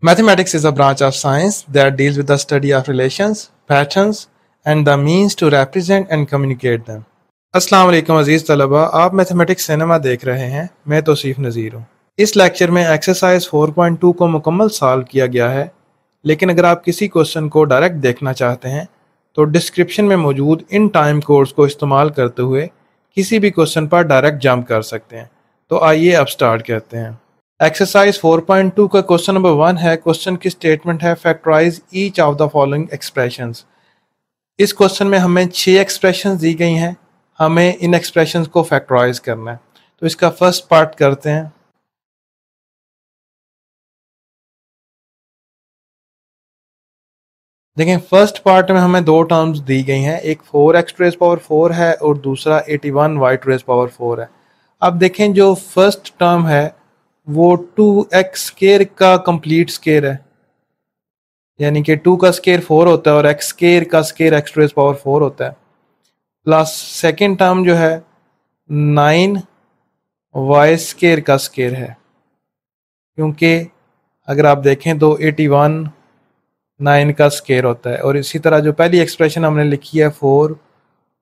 Mathematics is a branch of science that deals with the study of relations, patterns, and the means to represent and communicate them. अस्सलाम वालेकुम अजीज़ तलबा, आप mathematics cinema देख रहे हैं। मैं तौसीफ नज़ीर हूँ। इस लेक्चर में एक्सरसाइज 4.2 को मुकम्मल सॉल्व किया गया है, लेकिन अगर आप किसी क्वेश्चन को डायरेक्ट देखना चाहते हैं तो डिस्क्रिप्शन में मौजूद इन टाइम कोड्स को इस्तेमाल करते हुए किसी भी क्वेश्चन पर डायरेक्ट जंप कर सकते हैं। तो आइए अब स्टार्ट करते हैं। एक्सरसाइज 4.2 का क्वेश्चन नंबर 1 है। क्वेश्चन की स्टेटमेंट है factorise each of the following expressions. इस क्वेश्चन में हमें 6 एक्सप्रेशंस दी गई हैं, हमें इन एक्सप्रेशंस को फैक्टराइज करना है। तो इसका फर्स्ट पार्ट करते हैं। देखें, फर्स्ट पार्ट में हमें दो टर्म्स दी गई हैं, एक 4x टू रेज़ पावर 4 है और दूसरा 81y टू रेज़ पावर 4 है। अब देखें, जो फर्स्ट टर्म है वो 2x स्केयर का कंप्लीट स्केयर है, यानी कि 2 का स्केयर 4 होता है और x स्केयर का square x to raise power 4 होता है, प्लस सेकेंड टर्म जो है 9y स्केयर का स्केयर है, क्योंकि अगर आप देखें तो 81 9 का स्केयर होता है। और इसी तरह जो पहली एक्सप्रेशन हमने लिखी है 4,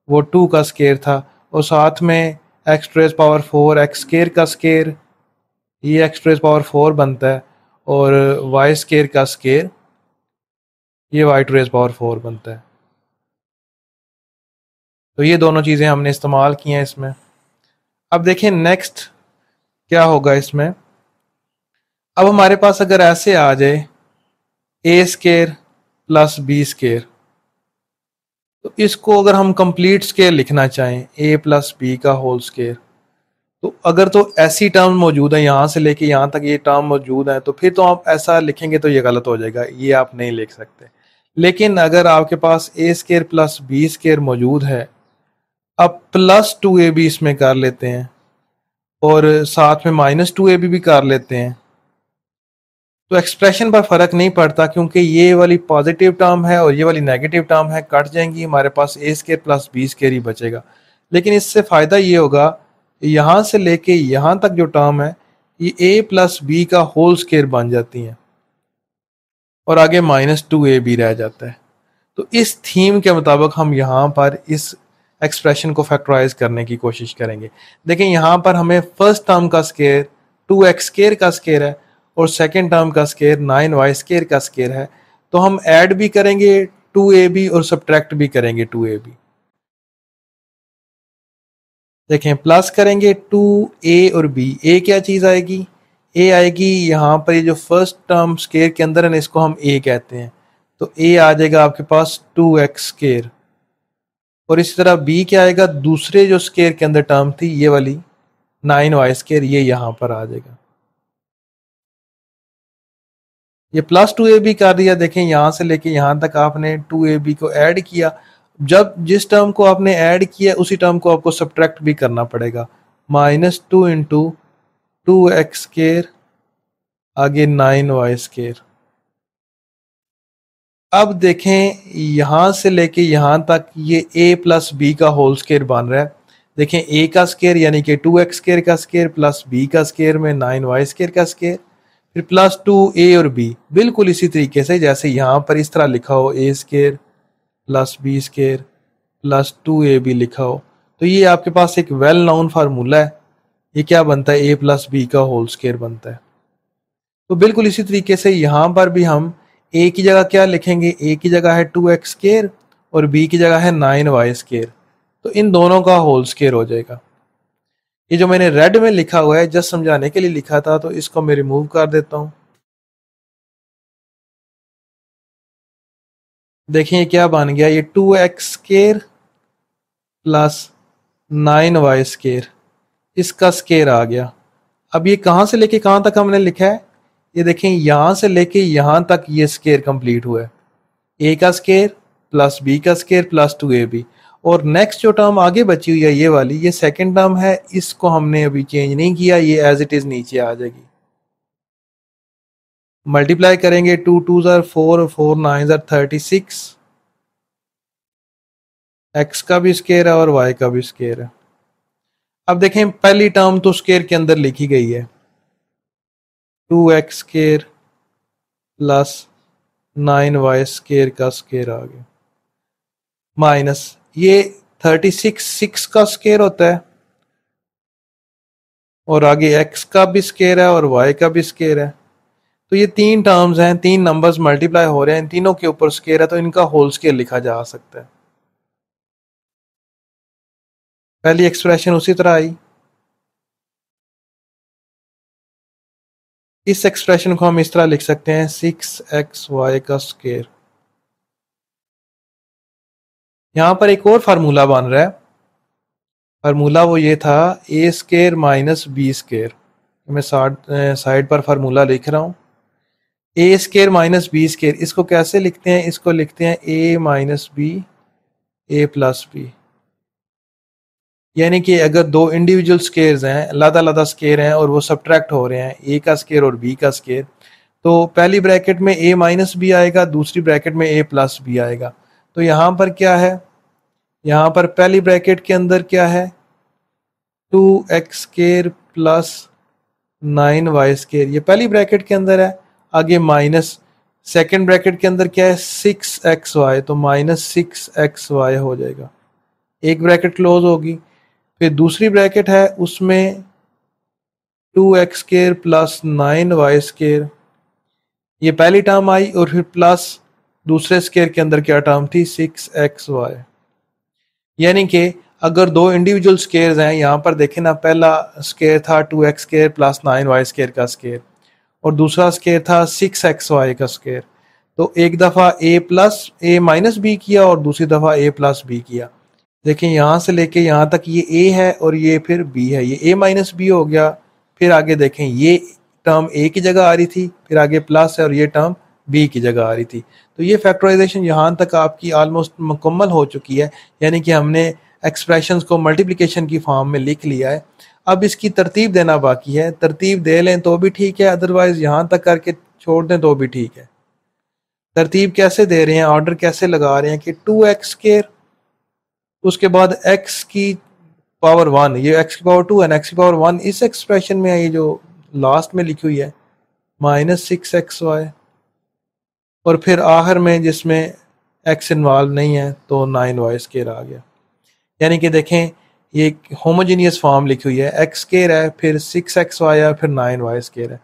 वो 2 का स्केयर था, और साथ में x to raise power 4 x square का स्केयर, ये x टू रेज़ पावर 4 बनता है, और y स्केयर का स्केयर ये y टू रेज़ पावर 4 बनता है। तो ये दोनों चीज़ें हमने इस्तेमाल की हैं इसमें। अब देखें नेक्स्ट क्या होगा इसमें। अब हमारे पास अगर ऐसे आ जाए a square plus b square, तो इसको अगर हम कंप्लीट स्केयर लिखना चाहें a प्लस b का होल स्केयर, तो अगर तो ऐसी टर्म मौजूद है, यहाँ से लेके यहाँ तक ये टर्म मौजूद है, तो फिर तो आप ऐसा लिखेंगे तो ये गलत हो जाएगा, ये आप नहीं लिख सकते। लेकिन अगर आपके पास a square plus b square मौजूद है, अब प्लस 2ab इसमें कर लेते हैं और साथ में माइनस 2ab भी कर लेते हैं, तो एक्सप्रेशन पर फर्क नहीं पड़ता, क्योंकि ये वाली पॉजिटिव टर्म है और ये वाली नेगेटिव टर्म है, कट जाएंगी, हमारे पास a square plus b square ही बचेगा। लेकिन इससे फ़ायदा ये होगा, यहाँ से लेके यहाँ तक जो टर्म है ये a प्लस बी का होल स्केयर बन जाती हैं और आगे माइनस 2ab रह जाता है। तो इस थीम के मुताबिक हम यहाँ पर इस एक्सप्रेशन को फैक्टराइज करने की कोशिश करेंगे। देखें, यहाँ पर हमें फर्स्ट टर्म का स्केयर 2x स्केयर का स्केयर है और सेकेंड टर्म का स्केयर 9y स्केयर का स्केयर है, तो हम ऐड भी करेंगे 2ab और सब्ट्रैक्ट भी करेंगे 2ab। देखें, प्लस करेंगे 2a और b, a क्या चीज़ आएगी, a आएगी यहाँ पर, ये जो फर्स्ट टर्म स्केयर के अंदर है ना, इसको हम a कहते हैं, तो a आ जाएगा आपके पास 2x स्केयर, और इसी तरह b क्या आएगा, दूसरे जो स्केयर के अंदर टर्म थी ये वाली 9y स्केयर, ये यहाँ पर आ जाएगा। ये प्लस 2ab कर दिया। देखें, यहाँ से लेके यहाँ तक आपने 2ab को ऐड किया, जब जिस टर्म को आपने ऐड किया उसी टर्म को आपको सब्ट्रैक्ट भी करना पड़ेगा। -2 इंटू 2x स्केयर आगे 9y स्केयर। अब देखें, यहाँ से लेके यहाँ तक ये a प्लस बी का होल स्केयर बन रहा है। देखें, a का स्केयर यानी कि 2x स्केयर का स्केयर प्लस b का स्केयर में 9y स्केयर का स्केयर, फिर प्लस 2a और b, बिल्कुल इसी तरीके से जैसे यहाँ पर इस तरह लिखा हो, a square plus b square plus 2ab लिखा हो। तो ये आपके पास एक वेल नोन फार्मूला है, ये क्या बनता है, a प्लस बी का होल स्केयर बनता है। तो बिल्कुल इसी तरीके से यहाँ पर भी हम a की जगह क्या लिखेंगे, a की जगह है 2x स्केयर और b की जगह है 9y स्केयर, तो इन दोनों का होल स्केयर हो जाएगा। ये जो मैंने रेड में लिखा हुआ है जस्ट समझाने के लिए लिखा था, तो इसको मैं रिमूव कर देता हूँ। देखें ये क्या बन गया, ये 2x square plus 9y square, इसका स्केयर आ गया। अब ये कहाँ से लेके कहाँ तक हमने लिखा है, ये देखें, यहाँ से लेके यहाँ तक ये स्केयर कंप्लीट हुआ है, a का स्केयर प्लस b का स्केयर प्लस 2ab, और नेक्स्ट जो टर्म आगे बची हुई है ये वाली, ये सेकंड टर्म है, इसको हमने अभी चेंज नहीं किया, ये एज इट इज नीचे आ जाएगी। मल्टीप्लाई करेंगे, 2 2 ज़ार 4, 4 9 ज़ार 36, x का भी स्केयर है और y का भी स्केयर है। अब देखें, पहली टर्म तो स्केयर के अंदर लिखी गई है, 2x स्केयर प्लस 9y² का स्केयर आ गया, माइनस ये 36 6 का स्केयर होता है, और आगे x का भी स्केयर है और y का भी स्केयर है। तो ये तीन टर्म्स हैं, तीन नंबर्स मल्टीप्लाई हो रहे हैं, इन तीनों के ऊपर स्केयर है, तो इनका होल स्केयर लिखा जा सकता है। पहली एक्सप्रेशन उसी तरह आई। इस एक्सप्रेशन को हम इस तरह लिख सकते हैं 6xy का स्केयर। यहां पर एक और फार्मूला बन रहा है, फार्मूला वो ये था a² माइनस b²। मैं साइड पर फार्मूला लिख रहा हूं, a² माइनस b²। इसको कैसे लिखते हैं, इसको लिखते हैं a minus B a plus B. यानी कि अगर दो इंडिविजुअल स्केयर्स हैं, अलग-अलग स्केयर हैं, और वो सब्ट्रैक्ट हो रहे हैं, ए का स्केयर और बी का स्केयर, तो पहली ब्रैकेट में a माइनस बी आएगा, दूसरी ब्रैकेट में a प्लस बी आएगा। तो यहाँ पर क्या है, यहाँ पर पहली ब्रैकेट के अंदर क्या है, 2x² प्लस 9y², ये पहली ब्रैकेट के अंदर है। आगे माइनस सेकेंड ब्रैकेट के अंदर क्या है, 6xy, तो माइनस 6xy हो जाएगा, एक ब्रैकेट क्लोज होगी। फिर दूसरी ब्रैकेट है, उसमें 2x² प्लस 9y², ये पहली टर्म आई, और फिर प्लस दूसरे स्केयर के अंदर क्या टर्म थी, 6xy। यानी कि अगर दो इंडिविजुअल स्केयर्स हैं, यहाँ पर देखें ना, पहला स्केयर था 2x² प्लस 9y² का स्केयर, और दूसरा स्केयर था 6xy का स्केयर। तो एक दफ़ा a plus a minus B किया और दूसरी दफ़ा a प्लस बी किया। देखिए यहाँ से लेके यहाँ तक ये a है और ये फिर b है, ये a माइनस बी हो गया। फिर आगे देखें, ये टर्म a की जगह आ रही थी, फिर आगे प्लस है, और ये टर्म b की जगह आ रही थी। तो ये फैक्टराइजेशन यहाँ तक आपकी ऑलमोस्ट मुकम्मल हो चुकी है, यानी कि हमने एक्सप्रेशंस को मल्टीप्लिकेशन की फॉर्म में लिख लिया है। अब इसकी तरतीब देना बाकी है, तरतीब दे लें तो भी ठीक है, अदरवाइज यहाँ तक करके छोड़ दें तो भी ठीक है। तरतीब कैसे दे रहे हैं, ऑर्डर कैसे लगा रहे हैं कि 2x², उसके बाद x की पावर 1, ये x की पावर 2 है, x की पावर 1 इस एक्सप्रेशन में है, ये जो लास्ट में लिखी हुई है, माइनस 6xy, और फिर आखिर में जिसमें x इन्वॉल्व नहीं है तो 9y² आ गया। यानी कि देखें, ये होमोजीनियस फॉर्म लिखी हुई है, x² है, फिर 6xy है, फिर 9y² है।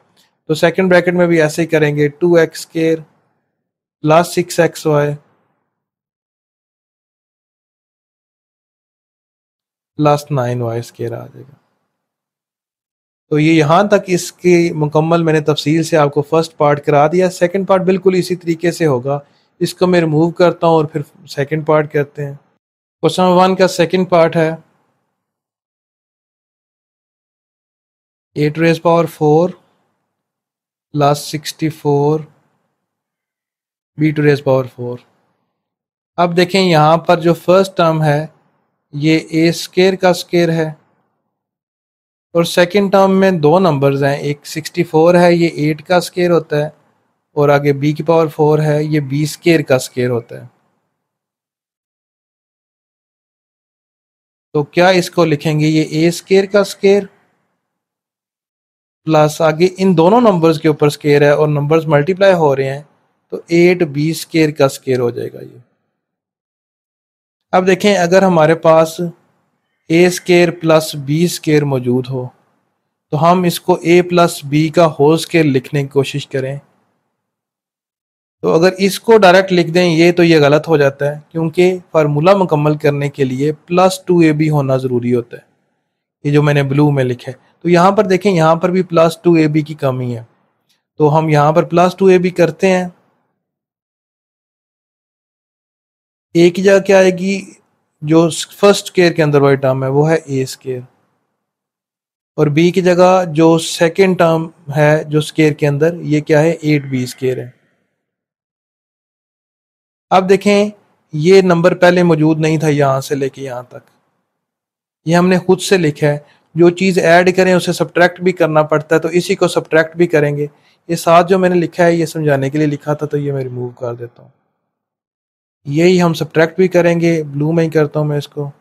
तो सेकंड ब्रैकेट में भी ऐसे ही करेंगे, 2x² plus 6xy plus 9y² आ जाएगा। तो ये यहाँ तक इसकी मुकम्मल मैंने तफसील से आपको फर्स्ट पार्ट करा दिया। सेकंड पार्ट बिल्कुल इसी तरीके से होगा। इसको मैं रिमूव करता हूँ और फिर सेकंड पार्ट करते हैं। क्वेश्चन नंबर 1 का सेकंड पार्ट है, a⁴ प्लस 64 b⁴। अब देखें यहाँ पर जो फर्स्ट टर्म है ये a² का स्केयर है, और सेकंड टर्म में दो नंबर्स हैं, एक 64 है, ये 8 का स्केयर होता है, और आगे b⁴ है, ये b² का स्केयर होता है। तो क्या इसको लिखेंगे, ये a² का स्केयर प्लस आगे इन दोनों नंबर्स के ऊपर स्केयर है और नंबर्स मल्टीप्लाई हो रहे हैं, तो 8b² का स्केयर हो जाएगा ये। अब देखें, अगर हमारे पास a² प्लस b² मौजूद हो तो हम इसको a प्लस बी का होल स्केयर लिखने की कोशिश करें। तो अगर इसको डायरेक्ट लिख दें ये, तो ये गलत हो जाता है, क्योंकि फार्मूला मुकम्मल करने के लिए प्लस 2ab होना ज़रूरी होता है, ये जो मैंने ब्लू में लिखा है। तो यहाँ पर देखें, यहाँ पर भी प्लस 2ab की कमी है, तो हम यहाँ पर प्लस 2ab करते हैं। a की जगह क्या आएगी, जो फर्स्ट स्केयर के अंदर वाली टर्म है वो है a², और b की जगह जो सेकेंड टर्म है जो स्केयर के अंदर, ये क्या है, 8b² है। अब देखें, ये नंबर पहले मौजूद नहीं था यहाँ से लेके यहाँ तक, ये हमने खुद से लिखा है। जो चीज़ ऐड करें उसे सब्ट्रैक्ट भी करना पड़ता है, तो इसी को सब्ट्रैक्ट भी करेंगे। ये साथ जो मैंने लिखा है ये समझाने के लिए लिखा था, तो ये मैं रिमूव कर देता हूँ। यही हम सब्ट्रैक्ट भी करेंगे, ब्लू में ही करता हूँ मैं इसको।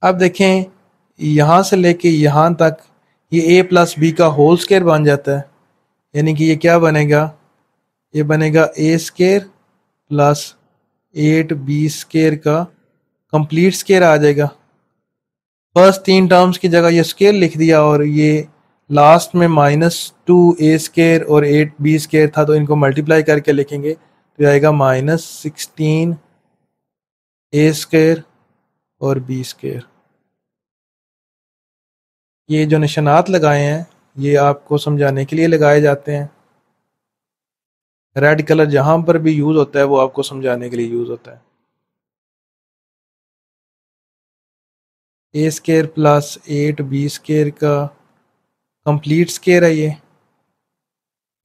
अब देखें यहाँ से लेके यहाँ तक ये a प्लस बी का होल स्क्वायर बन जाता है, यानी कि ये क्या बनेगा, ये बनेगा a square plus 8b square का कंप्लीट स्क्वायर आ जाएगा। फर्स्ट तीन टर्म्स की जगह ये स्क्वायर लिख दिया और ये लास्ट में -2a स्क्वायर और 8b स्क्वायर था, तो इनको मल्टीप्लाई करके लिखेंगे तो आएगा -16a स्क्वायर और b स्क्वायर। ये जो निशानात लगाए हैं ये आपको समझाने के लिए लगाए जाते हैं। रेड कलर जहां पर भी यूज होता है वो आपको समझाने के लिए यूज होता है। ए स्क्वायर प्लस 8b स्क्वायर का कंप्लीट स्क्वायर है ये,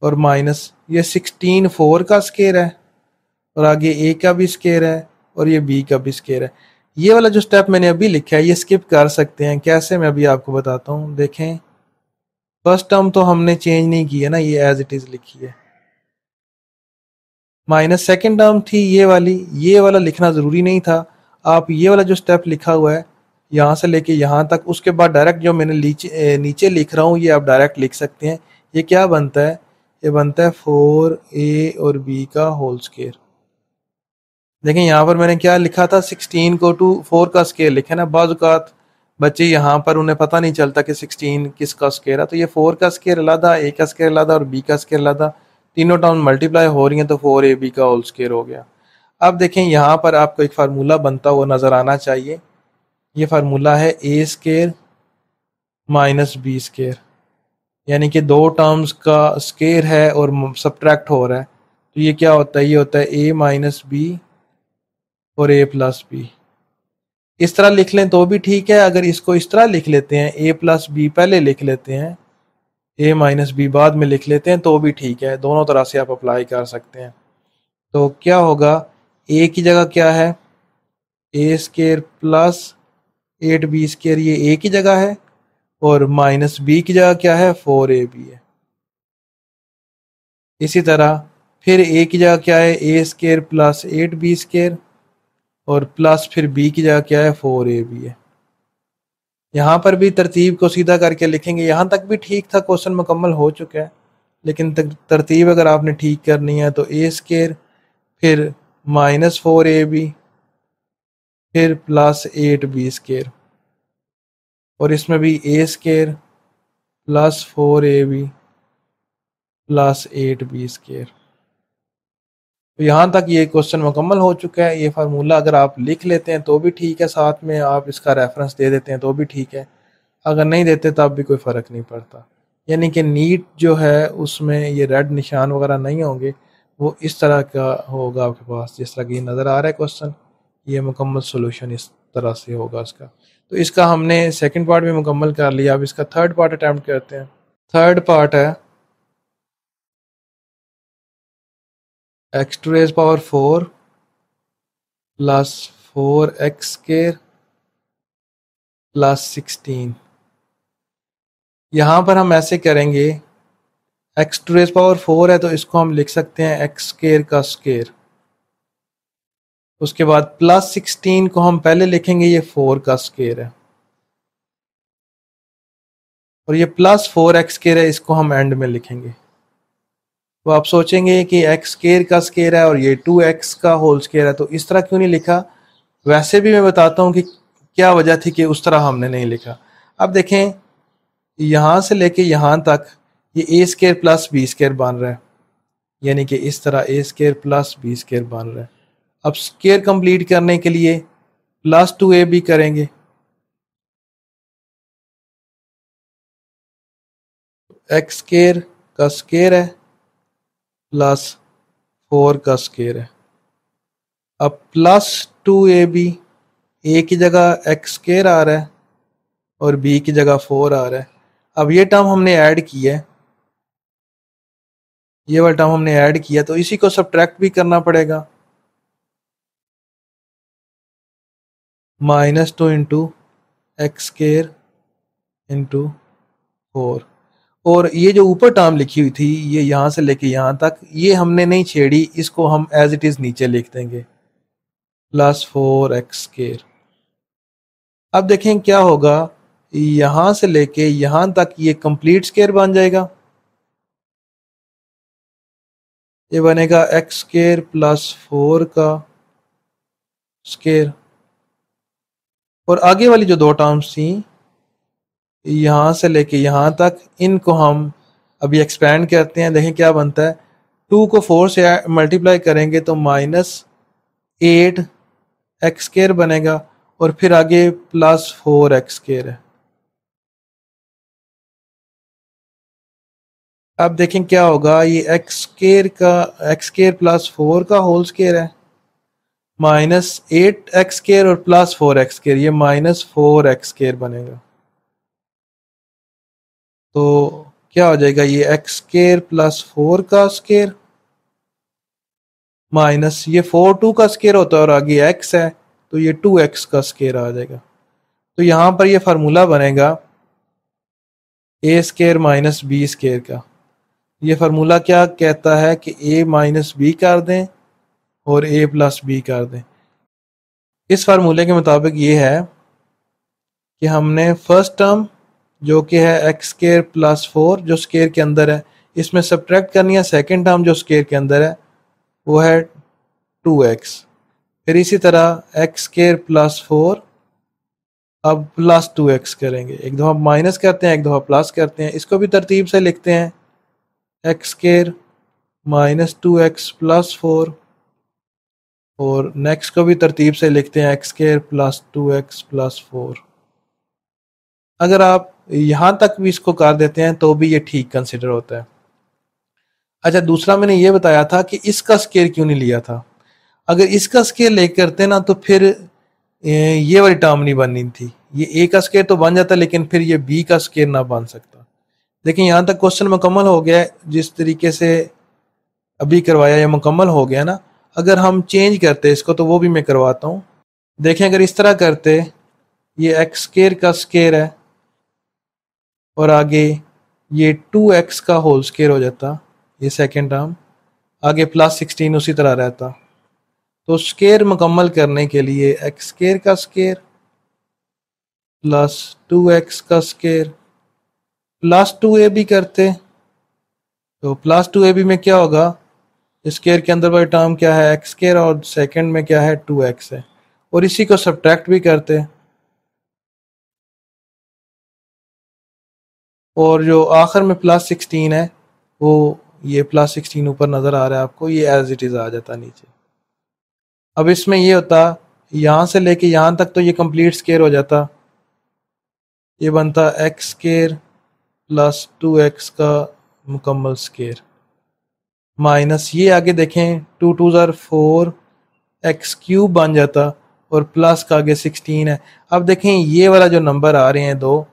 और माइनस ये 16 4 का स्क्वायर है, और आगे ए का भी स्क्वायर है और ये बी का भी स्क्वायर है। ये वाला जो स्टेप मैंने अभी लिखा है ये स्किप कर सकते हैं। कैसे, मैं अभी आपको बताता हूँ। देखें फर्स्ट टर्म तो हमने चेंज नहीं की है ना, ये एज इट इज लिखी है। माइनस सेकेंड टर्म थी ये वाला लिखना जरूरी नहीं था। आप ये वाला जो स्टेप लिखा हुआ है यहाँ से लेके यहाँ तक, उसके बाद डायरेक्ट जो मैंने नीचे लिख रहा हूँ ये आप डायरेक्ट लिख सकते हैं। ये क्या बनता है, ये बनता है 4a और b का होल स्क्वायर। देखें यहाँ पर मैंने क्या लिखा था, 16 को 4 का स्क्वायर लिखा है ना। बाज़ औक़ात बच्चे यहाँ पर उन्हें पता नहीं चलता कि 16 किसका स्क्वायर है, तो ये 4 का स्क्वायर अलग, a का स्क्वायर अलग और b का स्क्वायर अलग, तीनों टर्म मल्टीप्लाई हो रही हैं तो 4ab का होल स्क्वायर हो गया। अब देखें यहाँ पर आपको एक फार्मूला बनता हुआ नजर आना चाहिए। ये फार्मूला है a square minus b square, यानी कि दो टर्म्स का स्क्वायर है और सब्ट्रैक्ट हो रहा है, तो ये क्या होता है, ये होता है a माइनस बी और a प्लस बी। इस तरह लिख लें तो भी ठीक है, अगर इसको इस तरह लिख लेते हैं, a प्लस बी पहले लिख लेते हैं, a माइनस बी बाद में लिख लेते हैं तो भी ठीक है। दोनों तरह से आप अप्लाई कर सकते हैं। तो क्या होगा, a की जगह क्या है, a square plus 8b square, ये a की जगह है, और माइनस b की जगह क्या है, 4ab है। इसी तरह फिर a की जगह क्या है, a square plus 8b square, और प्लस फिर b की जगह क्या है, 4ab है। यहाँ पर भी तरतीब को सीधा करके लिखेंगे। यहाँ तक भी ठीक था, क्वेश्चन मुकम्मल हो चुका है, लेकिन तरतीब अगर आपने ठीक करनी है तो a स्क्वायर फिर -4ab फिर प्लस 8b स्क्वायर, और इसमें भी a square plus 4ab plus 8b square. तो यहाँ तक ये क्वेश्चन मुकम्मल हो चुका है। ये फार्मूला अगर आप लिख लेते हैं तो भी ठीक है, साथ में आप इसका रेफरेंस दे देते हैं तो भी ठीक है, अगर नहीं देते तब भी कोई फ़र्क नहीं पड़ता। यानी कि नीट जो है उसमें ये रेड निशान वगैरह नहीं होंगे, वो इस तरह का होगा आपके पास जिस तरह की नज़र आ रहा है क्वेश्चन। ये मुकम्मल सोल्यूशन इस तरह से होगा इसका। तो इसका हमने सेकंड पार्ट भी मुकम्मल कर लिया। अब इसका थर्ड पार्ट अटैम्प्ट करते हैं। थर्ड पार्ट है x to raise power 4 plus 4x square plus 16। यहाँ पर हम ऐसे करेंगे, x टू रेज पावर 4 है तो इसको हम लिख सकते हैं x स्क्वायर का स्क्वायर। उसके बाद प्लस 16 को हम पहले लिखेंगे, ये 4 का स्क्वायर है, और ये प्लस 4x स्क्वायर है, इसको हम एंड में लिखेंगे। तो आप सोचेंगे कि x स्क्वायर का स्क्वायर है और ये 2x का होल स्क्वायर है, तो इस तरह क्यों नहीं लिखा। वैसे भी मैं बताता हूँ कि क्या वजह थी कि उस तरह हमने नहीं लिखा। अब देखें यहाँ से लेके यहाँ तक ये a square plus b square बन रहा है, यानी कि इस तरह a square plus b square बन रहा है। अब स्क्वायर कंप्लीट करने के लिए प्लस 2ab करेंगे, x स्क्वायर का स्क्वायर है प्लस 4 का स्क्वायर है। अब प्लस 2ab, a की जगह x स्क्वायर आ रहा है और b की जगह 4 आ रहा है। अब ये टर्म हमने ऐड किया है, ये वाला टर्म हमने ऐड किया, तो इसी को सब्ट्रैक्ट भी करना पड़ेगा। -2 इंटू एक्स स्क्वायर इंटू 4, और ये जो ऊपर टर्म लिखी हुई थी ये यहाँ से लेके यहाँ तक ये हमने नहीं छेड़ी, इसको हम एज इट इज़ नीचे लिख देंगे, प्लस 4x स्क्वायर। अब देखें क्या होगा, यहां से लेके यहां तक ये कंप्लीट स्क्वायर बन जाएगा। ये बनेगा एक्स स्क्वायर प्लस 4 का स्क्वायर। और आगे वाली जो दो टर्म्स थी यहां से लेके यहां तक, इनको हम अभी एक्सपेंड करते हैं। देखें क्या बनता है, 2 को 4 से मल्टीप्लाई करेंगे तो -8 एक्स स्क्वायर बनेगा, और फिर आगे प्लस 4 एक्स स्क्वायर है। अब देखें क्या होगा, ये एक्स स्क्वायर प्लस 4 का होल स्क्वायर है, -8 एक्स स्क्वायर और प्लस 4 एक्स स्क्वायर, ये -4 एक्स स्क्वायर बनेगा। तो क्या हो जाएगा, ये एक्स स्क्वायर प्लस 4 का स्क्वायर माइनस ये 4 2 का स्क्वायर होता है और आगे एक्स है तो ये 2x का स्क्वायर आ जाएगा। तो यहां पर ये फार्मूला बनेगा ए स्क्वायर माइनस बी स्क्वायर का। ये फार्मूला क्या कहता है कि a माइनस बी कर दें और a प्लस बी कर दें। इस फार्मूले के मुताबिक ये है कि हमने फर्स्ट टर्म जो कि है एक्स स्क्वायर प्लस 4 जो स्क्वायर के अंदर है, इसमें सब्ट्रैक्ट करनी है सेकेंड टर्म जो स्क्वायर के अंदर है, वो है 2x। फिर इसी तरह एक्स स्क्वायर प्लस 4 अब प्लस 2x करेंगे, एक दफ़ा माइनस करते हैं एक दफ़ा प्लस करते हैं, इसको भी तरतीब से लिखते हैं x square minus 2x plus 4, और नेक्स्ट को भी तरतीब से लिखते हैं x square plus 2x plus 4। अगर आप यहाँ तक भी इसको कर देते हैं तो भी ये ठीक कंसिडर होता है। अच्छा, दूसरा मैंने ये बताया था कि इसका स्क्वायर क्यों नहीं लिया था। अगर इसका स्क्वायर ले करते ना तो फिर ये वाली टर्म नहीं बननी थी, ये ए का स्क्वायर तो बन जाता लेकिन फिर ये बी का स्क्वायर ना बन सकता। देखिए यहाँ तक क्वेश्चन मुकम्मल हो गया है, जिस तरीके से अभी करवाया ये मुकम्मल हो गया ना। अगर हम चेंज करते इसको तो वो भी मैं करवाता हूँ। देखें अगर इस तरह करते, ये एक्स स्क्वायर का स्क्वायर है और आगे ये 2x का होल स्क्वायर हो जाता, ये सेकेंड टर्म, आगे प्लस 16 उसी तरह रहता। तो स्क्वायर मुकम्मल करने के लिए एक्स स्क्वायर का स्क्वायर प्लस 2x का स्क्वायर प्लस 2ab करते, तो प्लस 2ab में क्या होगा, स्क्वायर के अंदर वाली टर्म क्या है एक्स स्क्वायर और सेकंड में क्या है 2x है, और इसी को सब्ट्रैक्ट भी करते, और जो आखिर में प्लस 16 है वो ये प्लस 16 ऊपर नज़र आ रहा है आपको, ये एज इट इज़ आ जाता नीचे। अब इसमें ये होता यहाँ से लेके यहाँ तक तो ये कंप्लीट स्क्वायर हो जाता, ये बनता एक्स स्क्वायर प्लस 2x का मुकम्मल स्क्वायर, माइनस ये आगे देखें 2 2 ज़ार 4 एक्स क्यूब बन जाता, और प्लस का आगे 16 है। अब देखें ये वाला जो नंबर आ रहे हैं दो,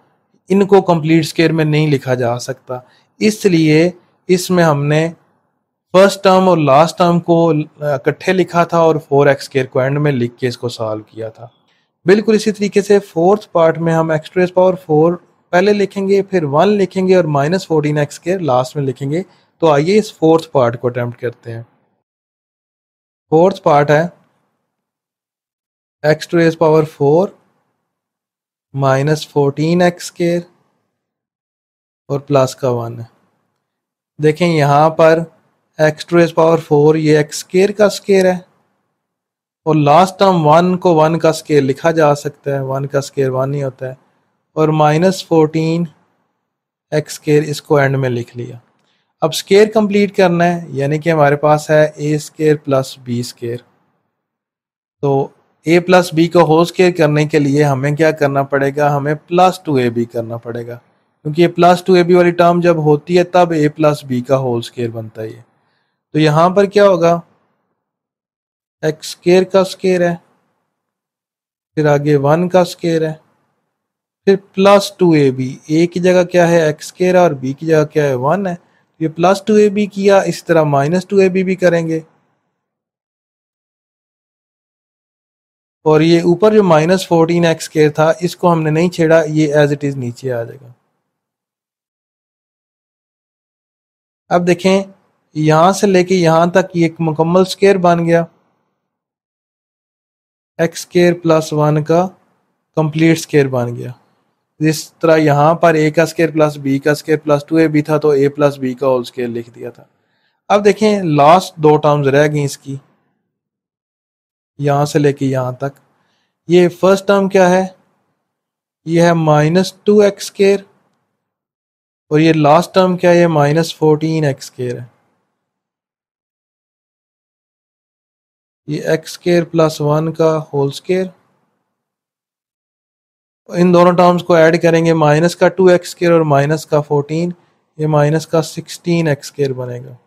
इनको कंप्लीट स्क्वायर में नहीं लिखा जा सकता, इसलिए इसमें हमने फर्स्ट टर्म और लास्ट टर्म को इकट्ठे लिखा था और 4x स्क्वायर को एंड में लिख के इसको सॉल्व किया था। बिल्कुल इसी तरीके से फोर्थ पार्ट में हम एक्स टू एस पावर 4 पहले लिखेंगे, फिर 1 लिखेंगे और -14x स्क्वायर लास्ट में लिखेंगे। तो आइए इस फोर्थ पार्ट को अटेम्प्ट करते हैं। फोर्थ पार्ट है X to raise power 4 -14x square और प्लस का 1 है। देखें यहाँ पर एक्स टू एस पावर 4 ये एक्स स्क्वायर का स्क्वायर है, और लास्ट टर्म 1 को 1 का स्क्वायर लिखा जा सकता है, 1 का स्क्वायर 1 ही होता है, और -14 एक्स स्क्वायर इसको एंड में लिख लिया। अब स्क्वायर कंप्लीट करना है, यानी कि हमारे पास है ए स्क्वायर प्लस बी स्क्वायर। तो ए प्लस बी को होल स्क्वायर करने के लिए हमें क्या करना पड़ेगा, हमें प्लस 2ab करना पड़ेगा, क्योंकि ये प्लस 2ab वाली टर्म जब होती है तब a प्लस बी का होल स्क्वायर बनता है ये। तो यहाँ पर क्या होगा, एक्स स्क्वायर का स्क्वायर है, फिर आगे 1 का स्क्वायर है, फिर प्लस 2ab, ए की जगह क्या है एक्स स्क्वायर और बी की जगह क्या है 1 है, ये प्लस 2ab किया, इस तरह -2ab भी करेंगे, और ये ऊपर जो -14x स्क्वायर था इसको हमने नहीं छेड़ा, ये एज इट इज नीचे आ जाएगा। अब देखें यहां से लेके यहां तक ये एक मुकम्मल स्क्वायर बन गया, एक्स स्क्वायर प्लस 1 का कंप्लीट स्केयर बन गया। जिस तरह यहाँ पर a का स्केयर प्लस b का स्केयर प्लस 2ab था तो a प्लस b का होल स्केयर लिख दिया था। अब देखें लास्ट दो टर्म्स रह गई इसकी, यहां से लेके यहां तक। ये फर्स्ट टर्म क्या है, ये है -2x स्केयर, और ये लास्ट टर्म क्या है, ये -14x स्केयर है। ये x स्केयर प्लस 1 का होल स्केयर, इन दोनों टर्म्स को ऐड करेंगे, माइनस का 2x स्केयर और माइनस का 14, ये माइनस का 16x स्केयर बनेगा।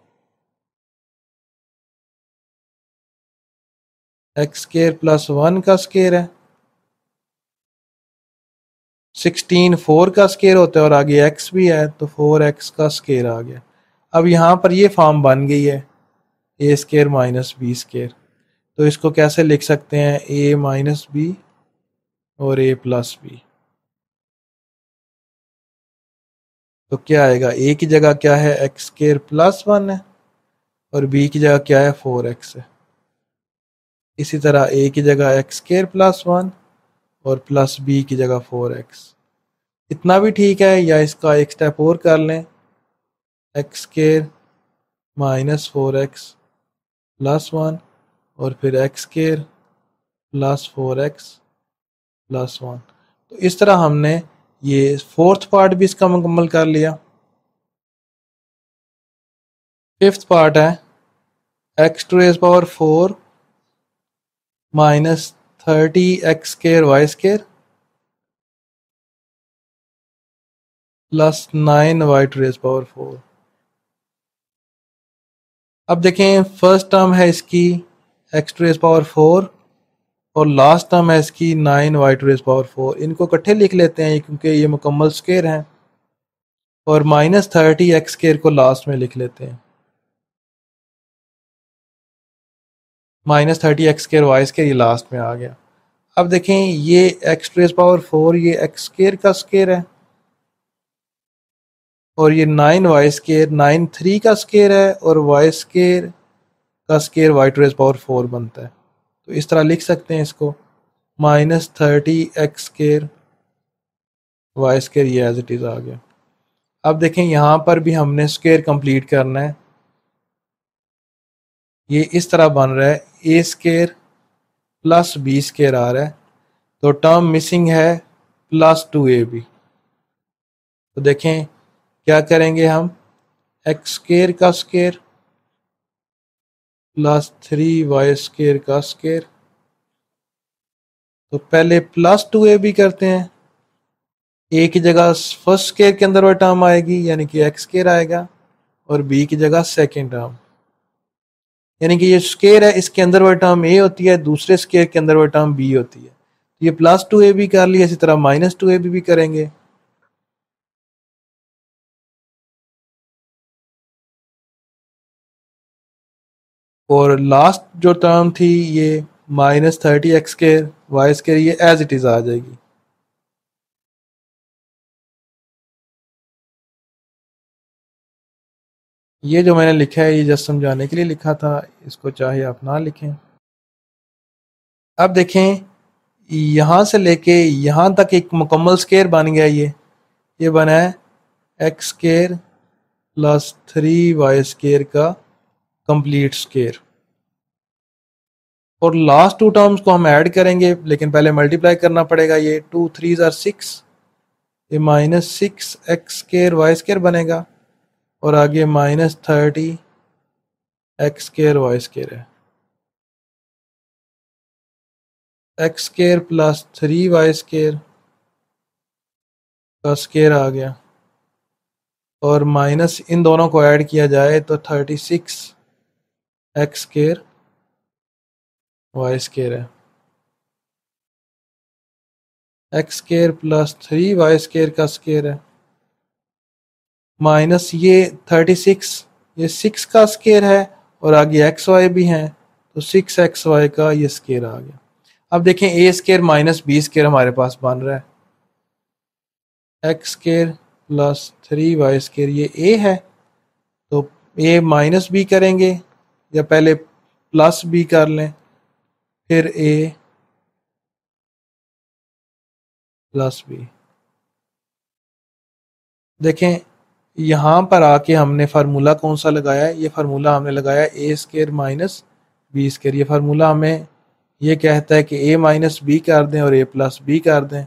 x स्केयर प्लस 1 का स्केयर है, 16 4 का स्केयर होता है और आगे x भी है तो 4x का स्केयर आ गया। अब यहाँ पर ये फॉर्म बन गई है a square minus B square, तो इसको कैसे लिख सकते हैं, a माइनस बी और a प्लस बी। तो क्या आएगा, a की जगह क्या है, x स्केयर प्लस 1 है और b की जगह क्या है, 4x है। इसी तरह a की जगह x स्केयर प्लस 1 और प्लस b की जगह 4x। इतना भी ठीक है, या इसका एक स्टेप और कर लें, x square minus 4x plus 1 और फिर x square plus 4x plus 1। तो इस तरह हमने ये फोर्थ पार्ट भी इसका मुकम्मल कर लिया। फिफ्थ पार्ट है x to raise power 4 minus 30x square Y square plus 9y to raise power 4। अब देखें फर्स्ट टर्म है इसकी x टू रेज पावर 4 और लास्ट टर्म है इसकी 9y टू रेज पावर 4। इनको इकट्ठे लिख लेते हैं क्योंकि ये मुकम्मल स्केयर हैं, और माइनस 30x स्केयर को लास्ट में लिख लेते हैं। Minus 30x square Y square ये लास्ट में आ गया। अब देखें ये x टू रेज पावर 4 ये x स्केयर का स्केयर है, और ये 9y स्केयर 9 3 का स्केयर है, और y स्केयर का square y to raise power 4 बनता है। तो इस तरह लिख सकते हैं इसको, minus 30x square Y square, ये एज इट इज़ आ गया। अब देखें यहाँ पर भी हमने स्केयर कंप्लीट करना है। ये इस तरह बन रहा है, ए स्केयर प्लस बी स्केयर आ रहा है, तो टर्म मिसिंग है प्लस 2ab। तो देखें क्या करेंगे हम, एक्स स्केयर का स्केयर प्लस 3y स्केयर का स्केयर। तो पहले प्लस 2ab करते हैं, ए की जगह फर्स्ट स्केयर के अंदर वह टर्म आएगी यानी कि एक्स स्केयर आएगा, और बी की जगह सेकेंड टर्म, यानी कि ये स्केयर है इसके अंदर वह टर्म ए होती है, दूसरे स्केयर के अंदर वह टर्म बी होती है। तो ये प्लस 2ab कर लिया, इसी तरह माइनस 2ab भी करेंगे। और लास्ट जो टर्म थी ये minus 30x square Y square, ये एज इट इज आ जाएगी। ये जो मैंने लिखा है ये जस्ट समझाने के लिए लिखा था, इसको चाहे आप ना लिखें। अब देखें यहाँ से लेके यहाँ तक एक मुकम्मल स्केयर बन गया। ये बना है x square plus 3y square का कंप्लीट स्केयर, और लास्ट टू टर्म्स को हम ऐड करेंगे, लेकिन पहले मल्टीप्लाई करना पड़ेगा। ये 2 3 आर 6, ये minus 6x square Y square बनेगा, और आगे minus 30x square Y square है। X square plus 3y square का स्केयर आ गया, और माइनस इन दोनों को ऐड किया जाए तो 36x स्केयर वाई स्केयर है। X square plus 3y square का स्केयर है, माइनस ये 36, ये 6 का स्केयर है, और आगे एक्स वाई भी हैं तो 6xy का ये स्केयर आ गया। अब देखें ए स्केयर माइनस बी स्केयर हमारे पास बन रहा है, x square plus 3y square, ये ए है तो ए माइनस बी करेंगे, या पहले प्लस बी कर लें फिर ए प्लस बी। देखें यहाँ पर आके हमने फार्मूला कौन सा लगाया है, ये फार्मूला हमने लगाया ए स्केयर माइनस बी स्केयर। ये फार्मूला हमें ये कहता है कि ए माइनस बी कर दें और ए प्लस बी कर दें।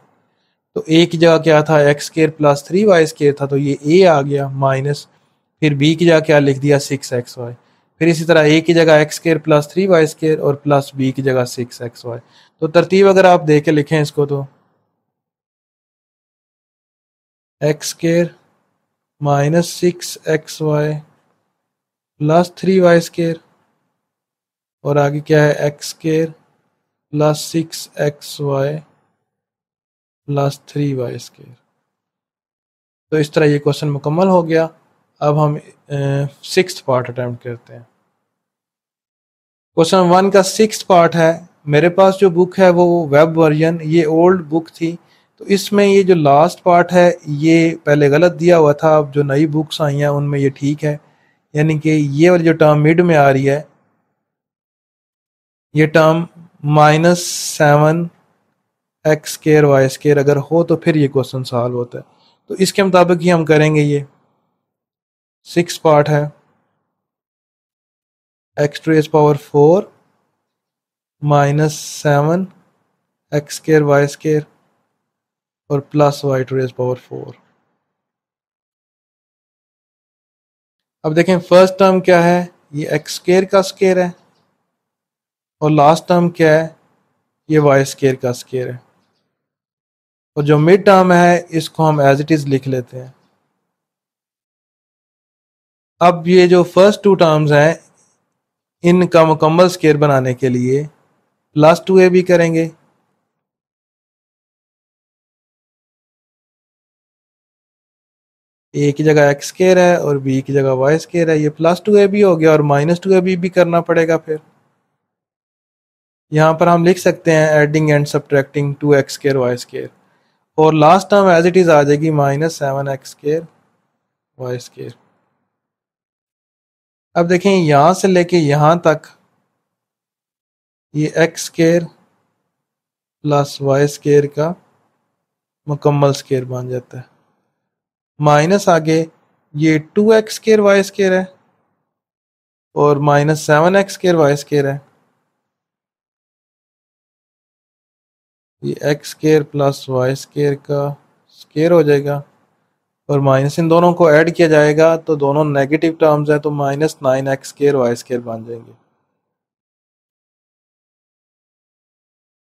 तो ए की जगह क्या था, x square plus 3 y square था, तो ये ए आ गया माइनस, फिर बी की जगह क्या लिख दिया 6xy। फिर इसी तरह ए की जगह x square plus 3 y square और प्लस बी की जगह 6xy। तो तरतीब अगर आप देख के लिखें इसको तो x square minus 6xy plus 3 y square और आगे क्या है x square plus 6xy plus 3 y square. तो इस तरह ये क्वेश्चन मुकम्मल हो गया। अब हम 6th पार्ट अटेम्प्ट करते हैं। क्वेश्चन 1 का 6th पार्ट है। मेरे पास जो बुक है वो वेब वर्जन, ये ओल्ड बुक थी, तो इसमें ये जो लास्ट पार्ट है ये पहले गलत दिया हुआ था। अब जो नई बुक्स आई हैं उनमें ये ठीक है, यानी कि ये वाली जो टर्म मिड में आ रही है, ये टर्म -7x² y² अगर हो तो फिर ये क्वेश्चन सॉल्व होता है। तो इसके मुताबिक ही हम करेंगे। ये 6 पार्ट है, x⁴ -7x² y² और प्लस y⁴। अब देखें फर्स्ट टर्म क्या है, ये x² का स्केयर है और लास्ट टर्म क्या है, ये y² का स्केयर है। और जो मिड टर्म है इसको हम एज इट इज लिख लेते हैं। अब ये जो फर्स्ट 2 टर्म्स हैं इनका मुकम्मल स्केयर बनाने के लिए प्लस 2ab करेंगे, ए की जगह x² है और बी की जगह y² है, ये प्लस 2ab हो गया और माइनस 2ab भी करना पड़ेगा। फिर यहाँ पर हम लिख सकते हैं adding and subtracting 2x² y² और last term as it is आ जाएगी -7x² y²। अब देखें यहाँ से लेके यहाँ तक ये x² प्लस y² का मुकम्मल स्केयर बन जाता है। माइनस आगे ये 2x² y² है और -7x² y² है, ये x² प्लस y² का स्केयर हो जाएगा और माइनस इन दोनों को ऐड किया जाएगा तो दोनों नेगेटिव टर्म्स है, तो -9x² y² बन जाएंगे।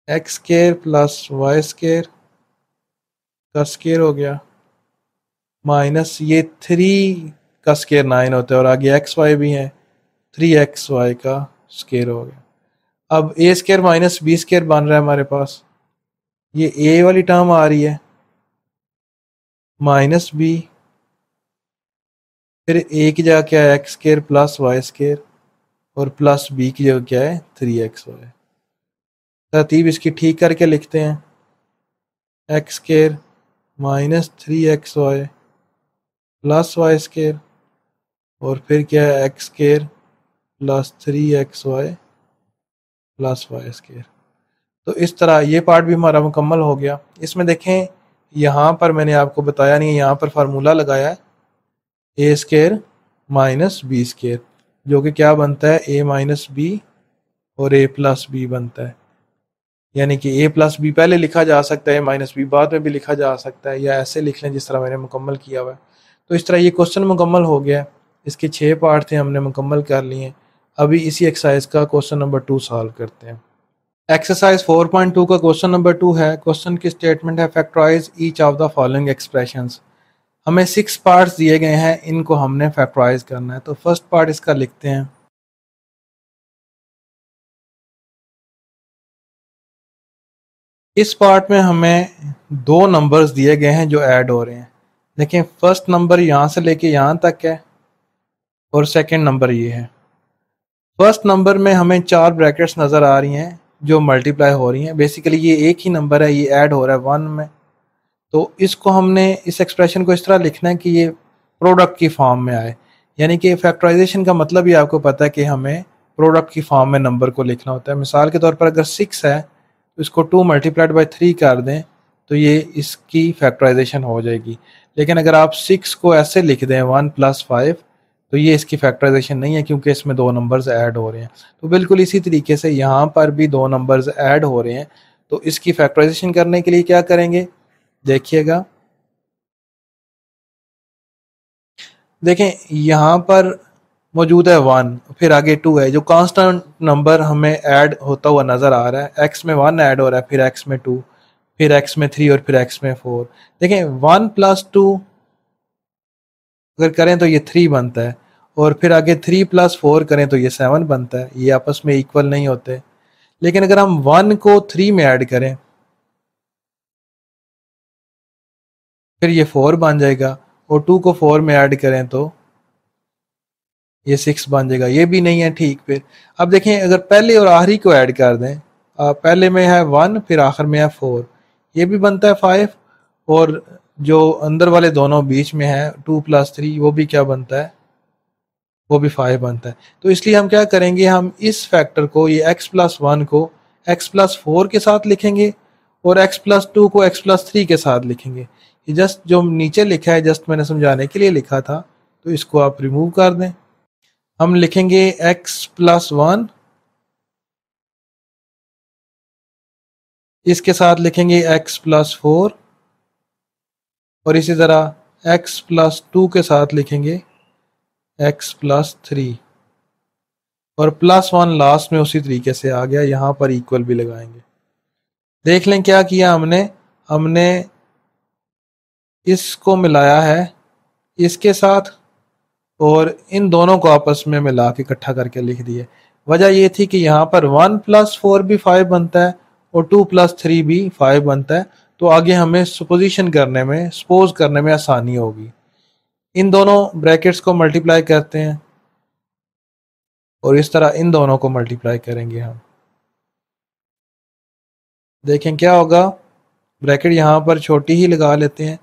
x² प्लस y² का स्केयर हो गया माइनस ये 3 का स्केयर 9 होता है और आगे xy भी है, 3xy का स्केयर हो गया। अब a² माइनस b² बन रहा है हमारे पास, ये a वाली टर्म आ रही है माइनस b, फिर a की जगह क्या है x² प्लस y² और प्लस b की जगह क्या है 3xy। तरतीब इसकी ठीक करके लिखते हैं x² minus 3xy plus y² और फिर क्या है x² plus 3xy plus y²। तो इस तरह ये पार्ट भी हमारा मुकम्मल हो गया। इसमें देखें यहाँ पर मैंने आपको बताया नहीं, यहाँ पर फार्मूला लगाया है a² माइनस b², जो कि क्या बनता है a माइनस बी और a प्लस बी बनता है। यानी कि a प्लस बी पहले लिखा जा सकता है, माइनस बी बाद में भी लिखा जा सकता है, या ऐसे लिख लें जिस तरह मैंने मुकम्मल किया हुआ है। तो इस तरह ये क्वेश्चन मुकम्मल हो गया। इसके 6 पार्ट थे, हमने मुकम्मल कर लिए। अभी इसी एक्सरसाइज का क्वेश्चन नंबर 2 सॉल्व करते हैं। एक्सरसाइज 4.2 का क्वेश्चन नंबर 2 है। क्वेश्चन की स्टेटमेंट है factorise each of the following expressions. हमें 6 पार्ट्स दिए गए हैं, इनको हमने फैक्टराइज करना है। तो फर्स्ट पार्ट इसका लिखते हैं। इस पार्ट में हमें 2 नंबर्स दिए गए हैं जो ऐड हो रहे हैं। देखें फर्स्ट नंबर यहाँ से लेके यहाँ तक है और सेकंड नंबर ये है। फर्स्ट नंबर में हमें 4 ब्रैकेट्स नज़र आ रही हैं जो मल्टीप्लाई हो रही हैं। बेसिकली ये एक ही नंबर है, ये ऐड हो रहा है 1 में। तो इसको हमने इस एक्सप्रेशन को इस तरह लिखना है कि ये प्रोडक्ट की फॉर्म में आए। यानी कि फैक्टराइजेशन का मतलब ही आपको पता है कि हमें प्रोडक्ट की फॉर्म में नंबर को लिखना होता है। मिसाल के तौर पर अगर 6 है तो इसको 2 मल्टीप्लाइड बाई 3 कर दें तो ये इसकी फैक्टराइजेशन हो जाएगी। लेकिन अगर आप 6 को ऐसे लिख दें 1 + 5, तो ये इसकी फैक्टराइजेशन नहीं है, क्योंकि इसमें दो नंबर्स ऐड हो रहे हैं। तो बिल्कुल इसी तरीके से यहाँ पर भी दो नंबर्स ऐड हो रहे हैं, तो इसकी फैक्टराइजेशन करने के लिए क्या करेंगे, देखिएगा। देखें यहाँ पर मौजूद है 1, फिर आगे 2 है, जो कांस्टेंट नंबर हमें ऐड होता हुआ नज़र आ रहा है। x में 1 ऐड हो रहा है, फिर x में 2, फिर x में 3 और फिर x में 4। देखें 1 + 2 अगर करें तो ये 3 बनता है, और फिर आगे 3 + 4 करें तो ये 7 बनता है। ये आपस में इक्वल नहीं होते। लेकिन अगर हम 1 को 3 में ऐड करें फिर ये 4 बन जाएगा, और 2 को 4 में ऐड करें तो ये 6 बन जाएगा। ये भी नहीं है ठीक। फिर अब देखें अगर पहले और आखिरी को ऐड कर दें, पहले में है 1 फिर आखिर में है 4, ये भी बनता है 5, और जो अंदर वाले दोनों बीच में है 2 + 3 वो भी क्या बनता है, वो भी 5 बनता है। तो इसलिए हम क्या करेंगे, हम इस फैक्टर को, ये x + 1 को x + 4 के साथ लिखेंगे, और x + 2 को x + 3 के साथ लिखेंगे। ये जस्ट जो नीचे लिखा है जस्ट मैंने समझाने के लिए लिखा था, तो इसको आप रिमूव कर दें। हम लिखेंगे x + 1, इसके साथ लिखेंगे x + 4, और इसी तरह x + 2 के साथ लिखेंगे x + 3, और +1 लास्ट में उसी तरीके से आ गया। यहाँ पर इक्वल भी लगाएंगे। देख लें क्या किया हमने, हमने इसको मिलाया है इसके साथ, और इन दोनों को आपस में मिला के इकट्ठा करके लिख दिए। वजह ये थी कि यहाँ पर 1 + 4 भी 5 बनता है, और 2 + 3 भी 5 बनता है। तो आगे हमें सुपोजिशन करने में, सपोज करने में आसानी होगी। इन दोनों ब्रैकेट्स को मल्टीप्लाई करते हैं, और इस तरह इन दोनों को मल्टीप्लाई करेंगे हम। देखें क्या होगा, ब्रैकेट यहाँ पर छोटी ही लगा लेते हैं।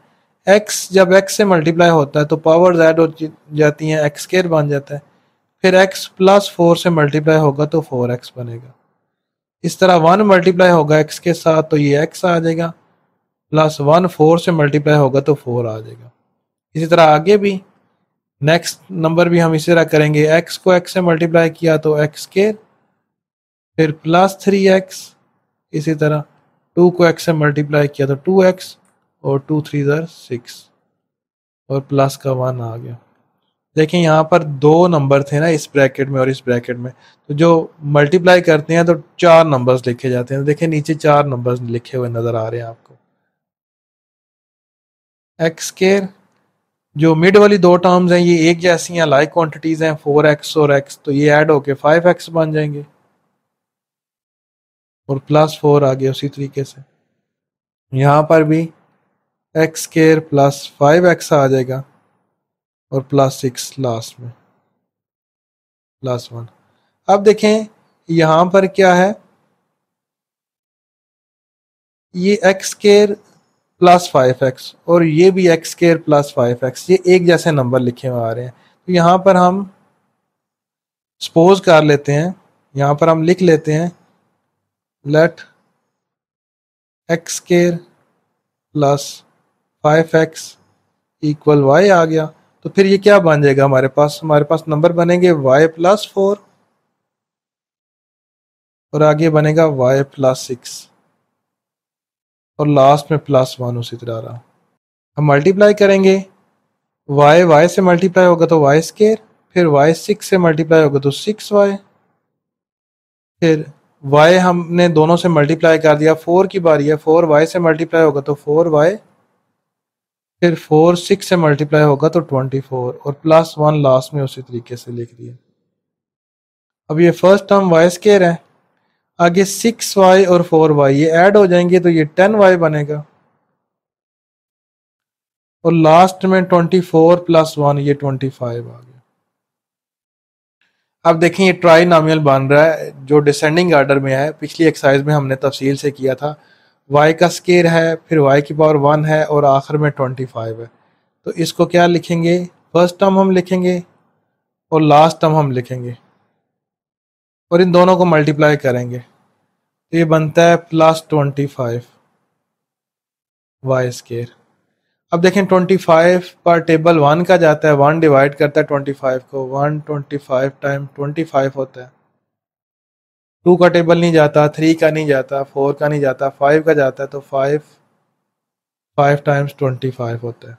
x जब x से मल्टीप्लाई होता है तो पावर z हो जाती हैं, x² बन जाता है। फिर x + 4 से मल्टीप्लाई होगा तो 4x बनेगा। इस तरह 1 मल्टीप्लाई होगा x के साथ तो ये x आ जाएगा, +1 4 से मल्टीप्लाई होगा तो 4 आ जाएगा। इसी तरह आगे भी नेक्स्ट नंबर भी हम इसी तरह करेंगे। x को x से मल्टीप्लाई किया तो x², फिर +3x, इसी तरह 2 को x से मल्टीप्लाई किया तो 2x, और 2 3 6, और प्लस का 1 आ गया। देखें यहाँ पर दो नंबर थे ना, इस ब्रैकेट में और इस ब्रैकेट में, तो जो मल्टीप्लाई करते हैं तो 4 नंबर्स लिखे जाते हैं। देखें नीचे 4 नंबर्स लिखे हुए नजर आ रहे हैं आपको। x², जो मिड वाली दो टर्म्स हैं ये एक जैसी हैं, लाइक क्वांटिटीज हैं, 4x और x, तो ये ऐड होके 5x बन जाएंगे, और +4 आ गया उसी तरीके से। यहाँ पर भी x² + 5x आ जाएगा, और +6 लास्ट में, +1। अब देखें यहाँ पर क्या है, ये x² + 5x और ये भी x² + 5x, ये एक जैसे नंबर लिखे हुए आ रहे हैं। तो यहाँ पर हम सपोज कर लेते हैं, यहाँ पर हम लिख लेते हैं लेट x² + 5x = y आ गया। तो फिर ये क्या बन जाएगा, हमारे पास नंबर बनेंगे y + 4, और आगे बनेगा y + 6, और लास्ट में +1 उसी तरह रहा। हम मल्टीप्लाई करेंगे, y से मल्टीप्लाई होगा तो y², फिर y 6 से मल्टीप्लाई होगा तो 6y, फिर y हमने दोनों से मल्टीप्लाई कर दिया, 4 की बारी है, 4y से मल्टीप्लाई होगा तो 4y, फिर 4 6 से मल्टीप्लाई होगा तो 24, और +1 लास्ट में उसी तरीके से लिख दिया। अब ये फर्स्ट टर्म y² है, आगे 6y और 4y ये ऐड हो जाएंगे तो ये 10y बनेगा, और लास्ट में 24 + 1 ये 25 आ गया। अब देखें ये ट्राइनॉमियल बन रहा है जो डिसेंडिंग ऑर्डर में है। पिछली एक्सरसाइज में हमने तफसील से किया था। y का स्केयर है, फिर y की पावर 1 है, और आखिर में 25 है। तो इसको क्या लिखेंगे, फर्स्ट टर्म हम लिखेंगे और लास्ट टर्म हम लिखेंगे, और इन दोनों को मल्टीप्लाई करेंगे तो ये बनता है +25। Y square. अब देखें 25 पर टेबल 1 का जाता है, 1 डिवाइड करता है 25 को, 125 टाइम 25 होता है। 2 का टेबल नहीं जाता, 3 का नहीं जाता, 4 का नहीं जाता, 5 का जाता है, तो 5 टाइम्स 25 होता है।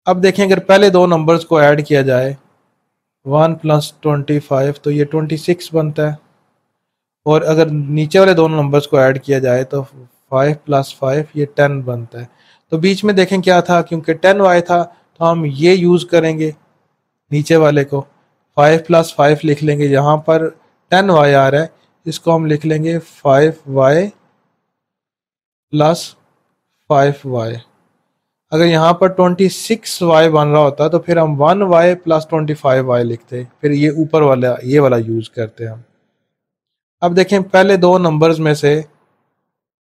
अब देखें अगर पहले दो नंबर्स को ऐड किया जाए 1 प्लस 25 तो ये 26 बनता है, और अगर नीचे वाले दोनों नंबर्स को ऐड किया जाए तो 5 प्लस 5 ये 10 बनता है। तो बीच में देखें क्या था, क्योंकि 10y था तो हम ये यूज़ करेंगे, नीचे वाले को 5 प्लस 5 लिख लेंगे, यहाँ पर 10y आ रहा है, इसको हम लिख लेंगे 5y प्लस 5y। अगर यहाँ पर 26y बन रहा होता तो फिर हम 1y प्लस 25y लिखते, फिर ये ऊपर वाला ये वाला यूज़ करते हम। अब देखें पहले दो नंबर्स में से,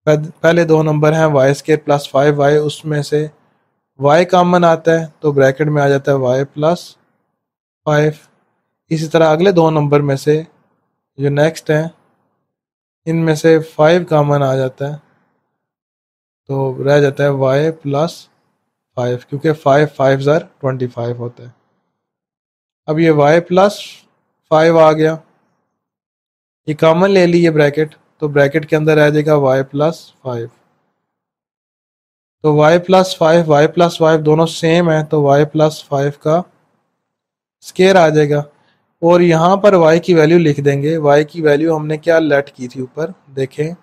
पहले दो नंबर हैं वाई स्केयर प्लस 5y, उसमें से y कॉमन आता है तो ब्रैकेट में आ जाता है y प्लस 5। इसी तरह अगले दो नंबर में से जो नेक्स्ट है, इनमें से 5 कॉमन आ जाता है तो रह जाता है y प्लस 5, क्योंकि 5 5 ज़र 25 होता है। अब ये y प्लस 5 आ गया, ये कॉमन ले ली ये ब्रैकेट, तो ब्रैकेट के अंदर आ जाएगा y प्लस 5। तो y प्लस 5 y प्लस 5 दोनों सेम है, तो y प्लस 5 का स्केयर आ जाएगा। और यहाँ पर y की वैल्यू लिख देंगे, y की वैल्यू हमने क्या लेट की थी ऊपर, देखें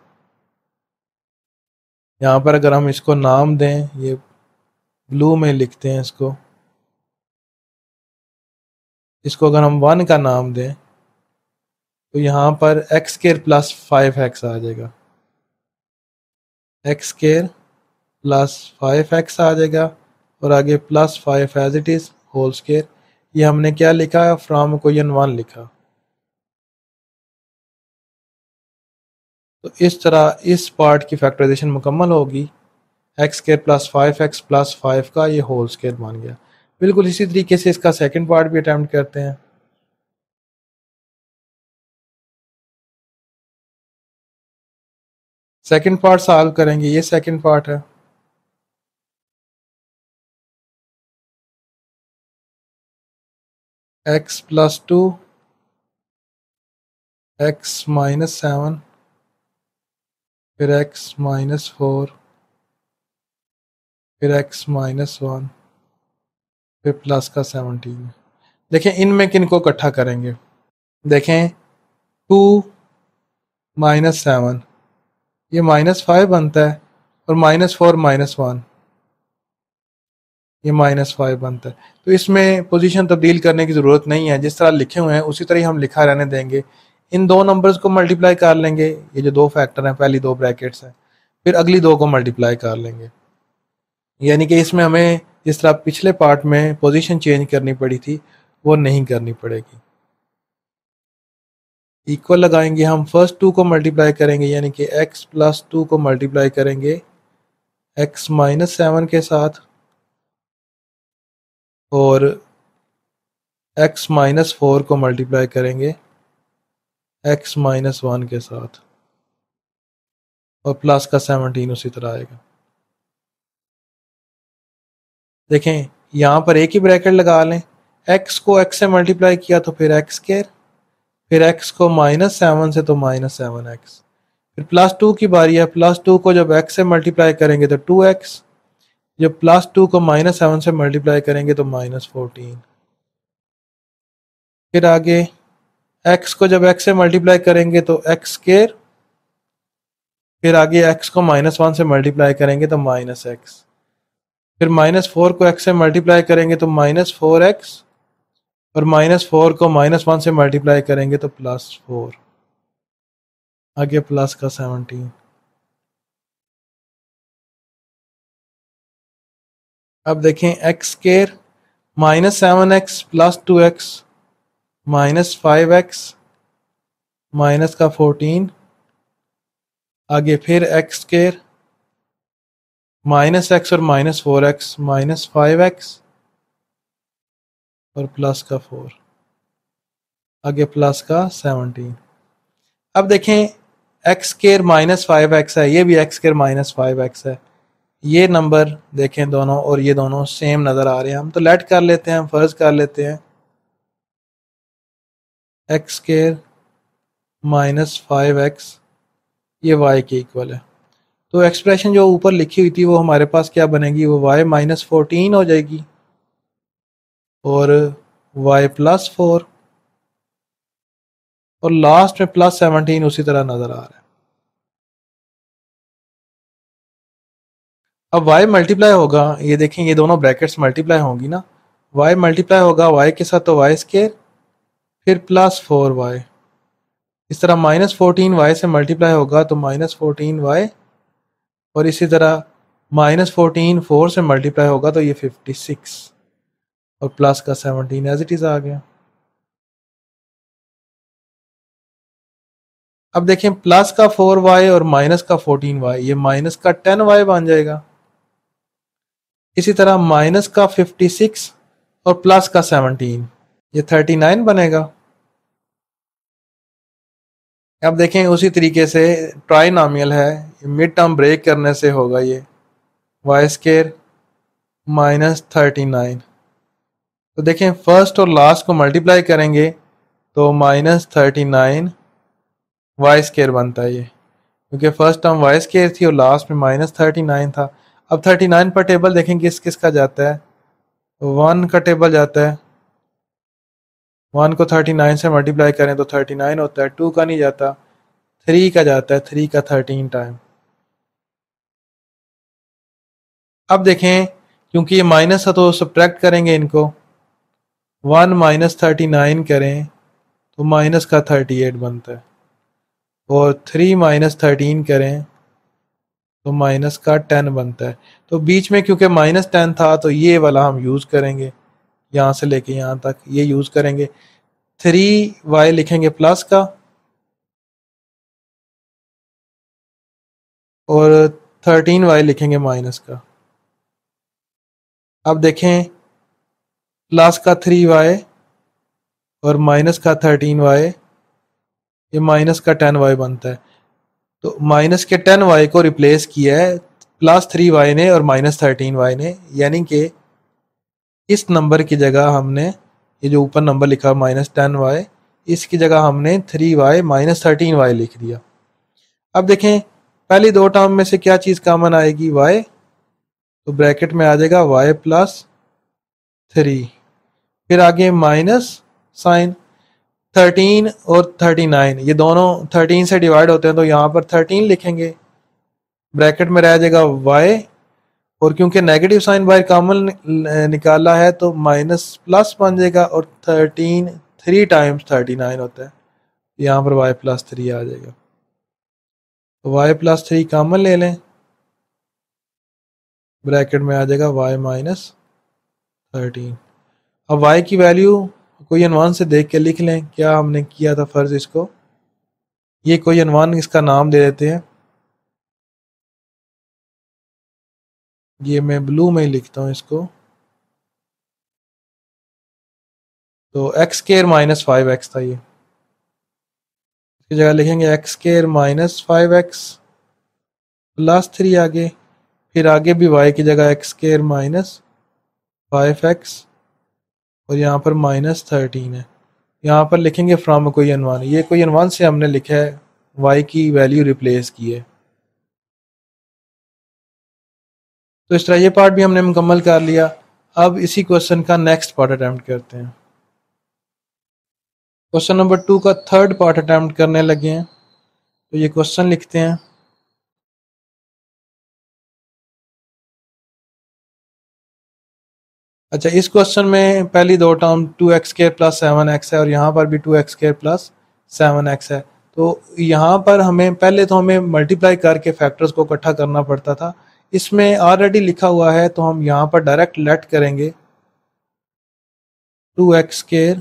यहाँ पर अगर हम इसको नाम दें, ये ब्लू में लिखते हैं इसको, इसको अगर हम 1 का नाम दें तो यहाँ पर एक्स स्केयर प्लस 5x आ जाएगा, एक्स स्केयर प्लस 5x आ जाएगा, और आगे plus 5 as it is whole square. ये हमने क्या लिखा है, फ्रॉम इक्वेशन 1 लिखा। तो इस तरह इस पार्ट की फैक्टराइजेशन मुकम्मल होगी, x square plus 5x plus 5 का ये होल स्केयर बन गया। बिल्कुल इसी तरीके से इसका सेकंड पार्ट भी अटैम्प्ट करते हैं। सेकंड पार्ट सॉल्व करेंगे, ये सेकंड पार्ट है। x प्लस 2, x माइनस 7, फिर x माइनस 4, फिर x माइनस 1, फिर प्लस का 17। देखें इनमें किन को इकट्ठा करेंगे, देखें 2 माइनस 7 ये -5 बनता है, और -4 -1 ये -5 बनता है। तो इसमें पोजीशन तब्दील करने की ज़रूरत नहीं है, जिस तरह लिखे हुए हैं उसी तरह ही हम लिखा रहने देंगे। इन दो नंबर्स को मल्टीप्लाई कर लेंगे, ये जो दो फैक्टर हैं, पहली दो ब्रैकेट्स हैं, फिर अगली दो को मल्टीप्लाई कर लेंगे। यानी कि इसमें हमें जिस तरह पिछले पार्ट में पोजीशन चेंज करनी पड़ी थी वो नहीं करनी पड़ेगी। इक्वल लगाएंगे, हम फर्स्ट 2 को मल्टीप्लाई करेंगे, यानी कि x प्लस 2 को मल्टीप्लाई करेंगे x माइनस 7 के साथ, और x माइनस 4 को मल्टीप्लाई करेंगे x माइनस 1 के साथ, और प्लस का 17 उसी तरह आएगा। देखें यहाँ पर एक ही ब्रैकेट लगा लें, x को x से मल्टीप्लाई किया तो फिर x स्क्वायर, फिर x को -7 से तो -7x, फिर प्लस 2 की बारी है, प्लस 2 को जब x से मल्टीप्लाई करेंगे तो 2x, जब प्लस 2 को -7 से मल्टीप्लाई करेंगे तो -14। फिर आगे x को जब x से मल्टीप्लाई करेंगे तो x स्क्वायर, फिर आगे x को -1 से मल्टीप्लाई करेंगे तो -x, फिर -4 को x से मल्टीप्लाई करेंगे तो -4x, और -4 को -1 से मल्टीप्लाई करेंगे तो +4, आगे प्लस का 17। अब देखें x square -7x plus 2x -5x minus का 14, आगे फिर x स्क्वायर -x और -4x -5x और प्लस का 4, आगे प्लस का 17। अब देखें x स्क्वायर -5x है, ये भी x स्क्वायर -5x है, ये नंबर देखें दोनों और ये दोनों सेम नज़र आ रहे हैं, हम तो लेट कर लेते हैं, हम फर्ज कर लेते हैं एक्स स्क्वायर माइनस 5x ये y के इक्वल है। तो एक्सप्रेशन जो ऊपर लिखी हुई थी वो हमारे पास क्या बनेगी, वो y माइनस 14 हो जाएगी और y प्लस 4 और लास्ट में प्लस 17 उसी तरह नजर आ रहा है। अब y मल्टीप्लाई होगा, ये देखें ये दोनों ब्रैकेट्स मल्टीप्लाई होंगी ना, y मल्टीप्लाई होगा y के साथ तो y स्क्वायर फिर प्लस 4y, इस तरह माइनस 14y से मल्टीप्लाई होगा तो माइनस 14y और इसी तरह माइनस 14 4 से मल्टीप्लाई होगा तो ये 56 और प्लस का 17 एज इट इज आ गया। अब देखें प्लस का 4y और माइनस का 14y, ये माइनस का 10y बन जाएगा। इसी तरह माइनस का 56 और प्लस का 17 ये 39 बनेगा। अब देखें उसी तरीके से ट्राइनॉमियल है, मिड टर्म ब्रेक करने से होगा ये वाई स्केयर माइनस 39। तो देखें फर्स्ट और लास्ट को मल्टीप्लाई करेंगे तो माइनस 39 वाई स्केयर बनता है ये, क्योंकि फर्स्ट टर्म वाई स्केयर थी और लास्ट में माइनस 39 था। अब 39 पर टेबल देखें किस किस का जाता है, 1 का टेबल जाता है, 1 को 39 से मल्टीप्लाई करें तो 39 होता है, 2 का नहीं जाता, 3 का जाता है, 3 का 13 टाइम। अब देखें क्योंकि ये माइनस है तो सब्ट्रैक्ट करेंगे इनको, 1 माइनस 39 करें तो माइनस का 38 बनता है और 3 माइनस 13 करें तो माइनस का 10 बनता है। तो बीच में क्योंकि माइनस 10 था तो ये वाला हम यूज़ करेंगे, यहाँ से लेके यहाँ तक ये यूज़ करेंगे। 3y लिखेंगे प्लस का और 13y लिखेंगे माइनस का। अब देखें प्लस का 3y और माइनस का 13y ये माइनस का 10y बनता है। तो माइनस के 10y को रिप्लेस किया है प्लस 3y ने और माइनस 13y ने, यानी कि इस नंबर की जगह हमने ये जो ऊपर नंबर लिखा माइनस 10y इसकी जगह हमने 3y माइनस 13y लिख दिया। अब देखें पहली दो टर्म में से क्या चीज़ कॉमन आएगी, y, तो ब्रैकेट में आ जाएगा y प्लस 3, फिर आगे माइनस साइन 13 और 39 ये दोनों 13 से डिवाइड होते हैं तो यहाँ पर 13 लिखेंगे, ब्रैकेट में रह जाएगा y और क्योंकि नेगेटिव साइन बाहर कॉमन निकाला है तो माइनस प्लस बन जाएगा और 13 3 टाइम्स 39 होता है, यहाँ पर y प्लस 3 आ जाएगा। तो y प्लस 3 कॉमन ले लें, ब्रैकेट में आ जाएगा y माइनस 13। अब y की वैल्यू क्वेश्चन 1 से देख के लिख लें क्या हमने किया था फर्ज इसको, ये क्वेश्चन 1 इसका नाम दे देते हैं, ये मैं ब्लू में ही लिखता हूँ इसको, तो एक्स स्क्वायर माइनस 5x था, ये इसकी जगह लिखेंगे x square minus 5x plus 3 आगे, फिर आगे भी y की जगह एक्स स्क्वायर माइनस 5x और यहाँ पर माइनस 13 है, यहाँ पर लिखेंगे फ्रॉम क्वेश्चन 1, ये क्वेश्चन 1 से हमने लिखा है y की वैल्यू रिप्लेस की है। तो इस तरह ये पार्ट भी हमने मुकम्मल कर लिया। अब इसी क्वेश्चन का नेक्स्ट पार्ट अटैम्प्ट करते हैं। क्वेश्चन नंबर 2 का थर्ड पार्ट अटैम्प्ट करने लगे हैं। तो ये क्वेश्चन लिखते हैं, अच्छा इस क्वेश्चन में पहली दो टर्म 2x² प्लस 7x है और यहाँ पर भी 2x² प्लस 7x है। तो यहाँ पर हमें पहले तो हमें मल्टीप्लाई करके फैक्टर्स को इकट्ठा करना पड़ता था, इसमें ऑलरेडी लिखा हुआ है तो हम यहाँ पर डायरेक्ट लेट करेंगे 2x²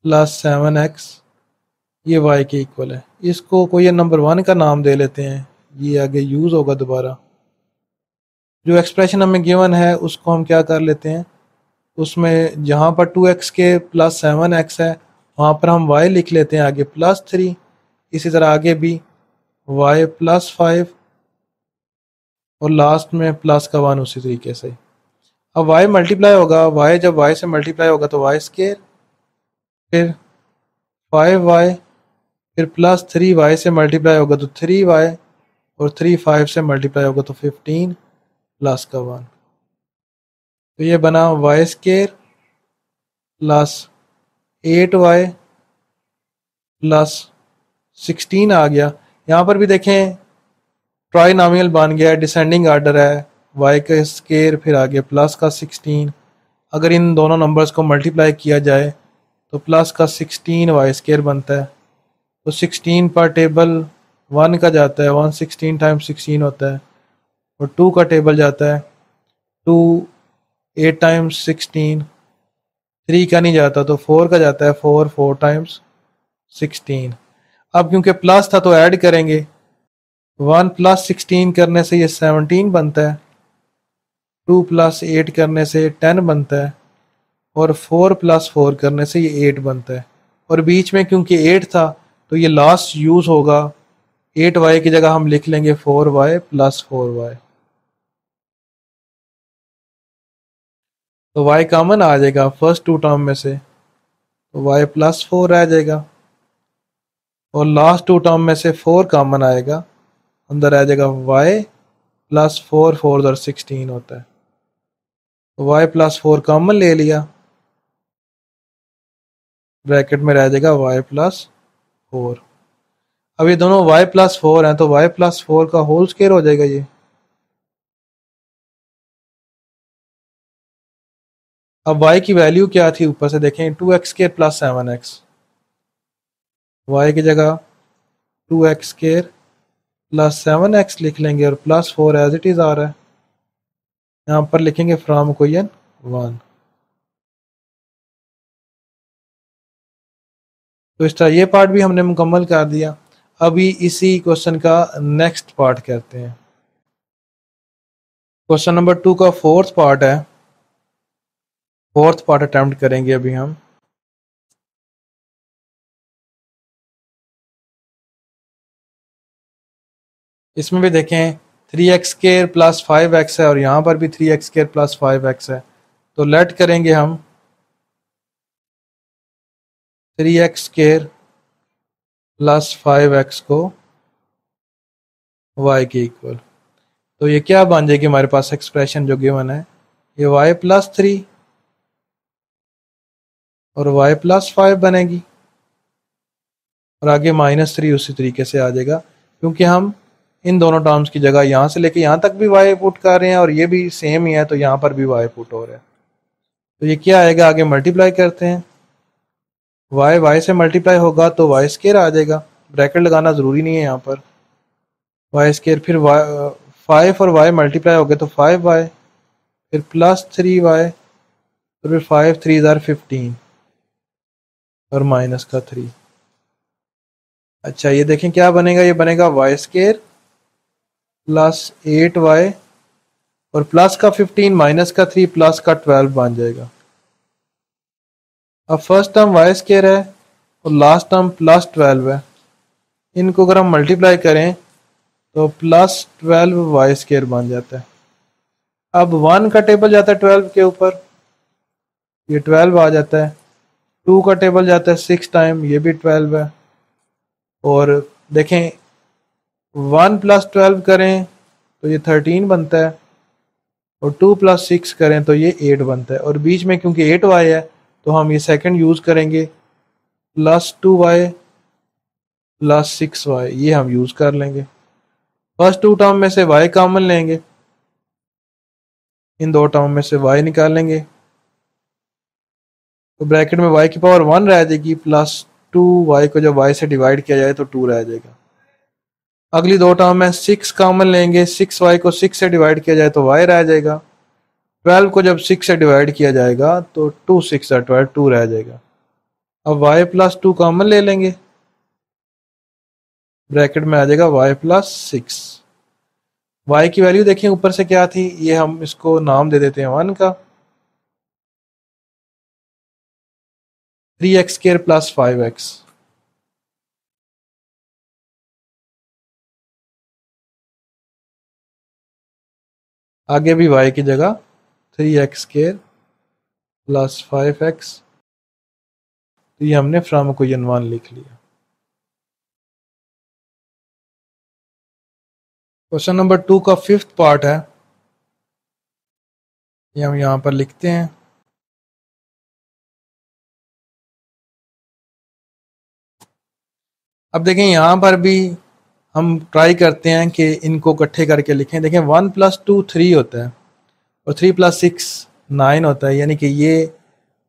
प्लस 7x ये y के इक्वल है। इसको कोई नंबर 1 का नाम दे लेते हैं, ये आगे यूज़ होगा दोबारा। जो एक्सप्रेशन हमें गिवन है उसको हम क्या कर लेते हैं, उसमें जहाँ पर 2x² प्लस 7x है वहाँ पर हम y लिख लेते हैं आगे प्लस 3, इसी तरह आगे भी y प्लस 5 और लास्ट में प्लस का 1 उसी तरीके से। अब y मल्टीप्लाई होगा, y जब y से मल्टीप्लाई होगा तो y स्केयर, फिर 5y, फिर प्लस 3y से मल्टीप्लाई होगा तो 3y, और 3 5 से मल्टीप्लाई होगा तो 15 प्लस का 1। तो ये बना y square plus 8y plus 16 आ गया। यहाँ पर भी देखें ट्राइनॉमियल बन गया है, डिसेंडिंग आर्डर है, y का स्केयर फिर आगे प्लस का 16। अगर इन दोनों नंबर्स को मल्टीप्लाई किया जाए तो प्लस का 16 वाई स्केयर बनता है। तो 16 पर टेबल 1 का जाता है, 1 16 टाइम्स 16 होता है, और 2 का टेबल जाता है 2 8 टाइम्स 16, 3 का नहीं जाता तो 4 का जाता है 4 4 टाइम्स 16। अब क्योंकि प्लस था तो ऐड करेंगे, 1 प्लस 16 करने से ये 17 बनता है, 2 प्लस 8 करने से 10 बनता है, और 4 प्लस 4 करने से ये 8 बनता है। और बीच में क्योंकि 8 था तो ये लास्ट यूज होगा, 8y की जगह हम लिख लेंगे 4y प्लस 4y। तो y कॉमन आ जाएगा फर्स्ट टू टर्म में से, तो y प्लस 4 रह जाएगा, और लास्ट टू टर्म में से 4 कॉमन आएगा, अंदर आ जाएगा y प्लस 4, 4 और 16 होता है, तो y प्लस 4 कॉमन ले लिया, ब्रैकेट में रह जाएगा y प्लस 4। अब ये दोनों y प्लस 4 हैं तो y प्लस 4 का होल स्क्वायर हो जाएगा ये। अब y की वैल्यू क्या थी ऊपर से देखें, 2x square plus 7x, y की जगह 2x स्क्वायर प्लस 7x लिख लेंगे, और प्लस 4 एज इट इज आ रहा है, यहाँ पर लिखेंगे फ्रॉम इक्वेशन 1। तो इस तरह ये पार्ट भी हमने मुकम्मल कर दिया। अभी इसी क्वेश्चन का नेक्स्ट पार्ट करते हैं। क्वेश्चन नंबर 2 का फोर्थ पार्ट है, फोर्थ पार्ट अटेम्प्ट करेंगे अभी हम। इसमें भी देखें 3x स्क्वायर प्लस 5x है, और यहाँ पर भी 3x स्क्वायर प्लस 5x है। तो लेट करेंगे हम 3x स्क्वायर प्लस 5x को y के इक्वल। तो ये क्या बन जाएगी हमारे पास एक्सप्रेशन जो गिवन है, ये y प्लस 3 और y प्लस 5 बनेगी, और आगे -3 उसी तरीके से आ जाएगा, क्योंकि हम इन दोनों टर्म्स की जगह यहाँ से लेके यहाँ तक भी y पुट कर रहे हैं, और ये भी सेम ही है तो यहाँ पर भी y पुट हो रहा है। तो ये क्या आएगा, आगे मल्टीप्लाई करते हैं, y से मल्टीप्लाई होगा तो y स्क्वायर आ जाएगा, ब्रैकेट लगाना ज़रूरी नहीं है यहाँ पर, y स्क्वायर, फिर 5 और y मल्टीप्लाई हो गए तो 5y, फिर प्लस 3y, फिर 5 3 ज़ार 15, और माइनस का 3। अच्छा ये देखें क्या बनेगा, ये बनेगा y स्क्वायर प्लस 8y, और प्लस का 15 माइनस का 3 प्लस का 12 बन जाएगा। अब फर्स्ट टर्म y स्क्वायर है और लास्ट टर्म प्लस 12 है, इनको अगर हम मल्टीप्लाई करें तो प्लस 12 वाई स्क्वायर बन जाता है। अब 1 का टेबल जाता है 12 के ऊपर, ये 12 आ जाता है, 2 का टेबल जाता है 6 टाइम, ये भी 12 है, और देखें 1 प्लस 12 करें तो ये 13 बनता है, और 2 प्लस 6 करें तो ये 8 बनता है, और बीच में क्योंकि 8y है तो हम ये सेकंड यूज़ करेंगे, प्लस 2y प्लस 6y, ये हम यूज़ कर लेंगे। फर्स्ट टू टर्म में से y कॉमन लेंगे, इन दो टर्म में से y निकालेंगे, तो ब्रैकेट में y की पावर 1 रह जाएगी, प्लस 2y को जब y से डिवाइड किया जाए तो 2 रह जाएगा। अगली दो टर्म में 6 कॉमन लेंगे, 6y को 6 से डिवाइड किया जाए तो y रह जाएगा, 12 को जब 6 से डिवाइड किया जाएगा तो 2 6 12 2 रह जाएगा। अब y प्लस 2 कॉमन ले लेंगे, ब्रैकेट में आ जाएगा y प्लस 6। y की वैल्यू देखें ऊपर से क्या थी, ये हम इसको नाम दे देते हैं 1 का, 3x स्क्वायर प्लस 5x, आगे भी y की जगह 3x स्क्वायर प्लस 5x, तो ये हमने फ्रॉम इक्वेशन 1 लिख लिया। क्वेश्चन नंबर 2 का 5th पार्ट है, ये हम यहाँ पर लिखते हैं। अब देखें यहाँ पर भी हम ट्राई करते हैं कि इनको इकट्ठे करके लिखें। देखें 1 + 2 3 होता है और 3 + 6 9 होता है, यानी कि ये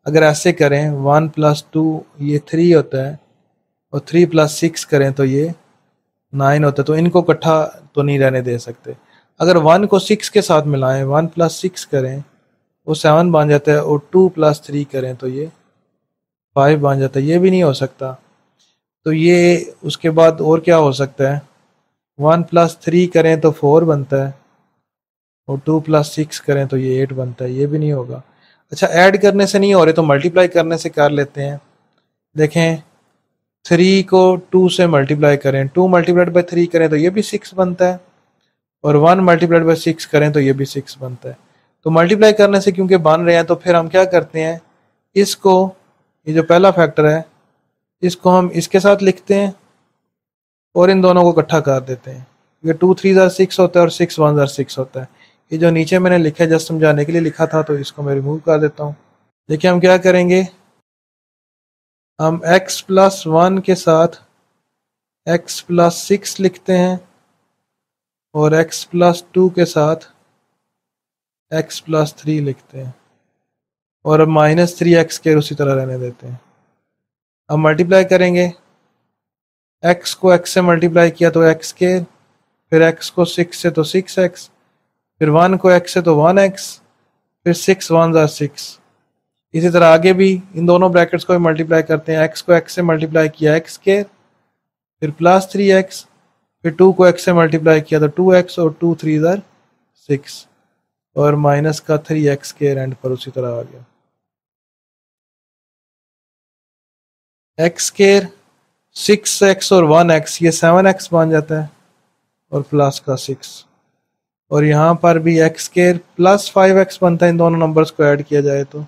अगर ऐसे करें 1 + 2 ये 3 होता है और 3 + 6 करें तो ये 9 होता है, तो इनको इकट्ठा तो नहीं रहने दे सकते। अगर 1 को 6 के साथ मिलाएं, 1 + 6 करें वो 7 बन जाता है और 2 + 3 करें तो ये 5 बन जाता है, ये भी नहीं हो सकता। तो ये उसके बाद और क्या हो सकता है, 1 + 3 करें तो 4 बनता है और 2 + 6 करें तो ये 8 बनता है, ये भी नहीं होगा। अच्छा, ऐड करने से नहीं हो रहे तो मल्टीप्लाई करने से कर लेते हैं। देखें 3 को 2 से मल्टीप्लाई करें, 2 × 3 करें तो ये भी 6 बनता है और 1 × 6 करें तो ये भी 6 बनता है। तो मल्टीप्लाई करने से क्योंकि बन रहे हैं तो फिर हम क्या करते हैं, इसको, ये जो पहला फैक्टर है इसको हम इसके साथ लिखते हैं और इन दोनों को इकट्ठा कर देते हैं। ये 2 × 3 = 6 होता है और 6 × 1 = 6 होता है। ये जो नीचे मैंने लिखा है जस्ट समझाने के लिए लिखा था, तो इसको मैं रिमूव कर देता हूँ। देखिए हम क्या करेंगे, हम x + 1 के साथ x + 6 लिखते हैं और x + 2 के साथ x + 3 लिखते हैं और अब -3x उसी तरह रहने देते हैं। अब मल्टीप्लाई करेंगे, x को x से मल्टीप्लाई किया तो x स्क्वायर, फिर x को 6 से तो 6x, फिर 1 को x से तो 1x, फिर 6 × 1 = 6। इसी तरह आगे भी इन दोनों ब्रैकेट्स को मल्टीप्लाई करते हैं, x को x से मल्टीप्लाई किया x स्क्वायर, फिर +3x, फिर 2 को x से मल्टीप्लाई किया तो 2x और 2 × 3 = 6 और माइनस का 3x² एंड पर उसी तरह आ गया। x², 6x और 1x ये 7x बन जाता है और प्लस का 6, और यहाँ पर भी x² + 5x बनता है, इन दोनों नंबर्स को ऐड किया जाए तो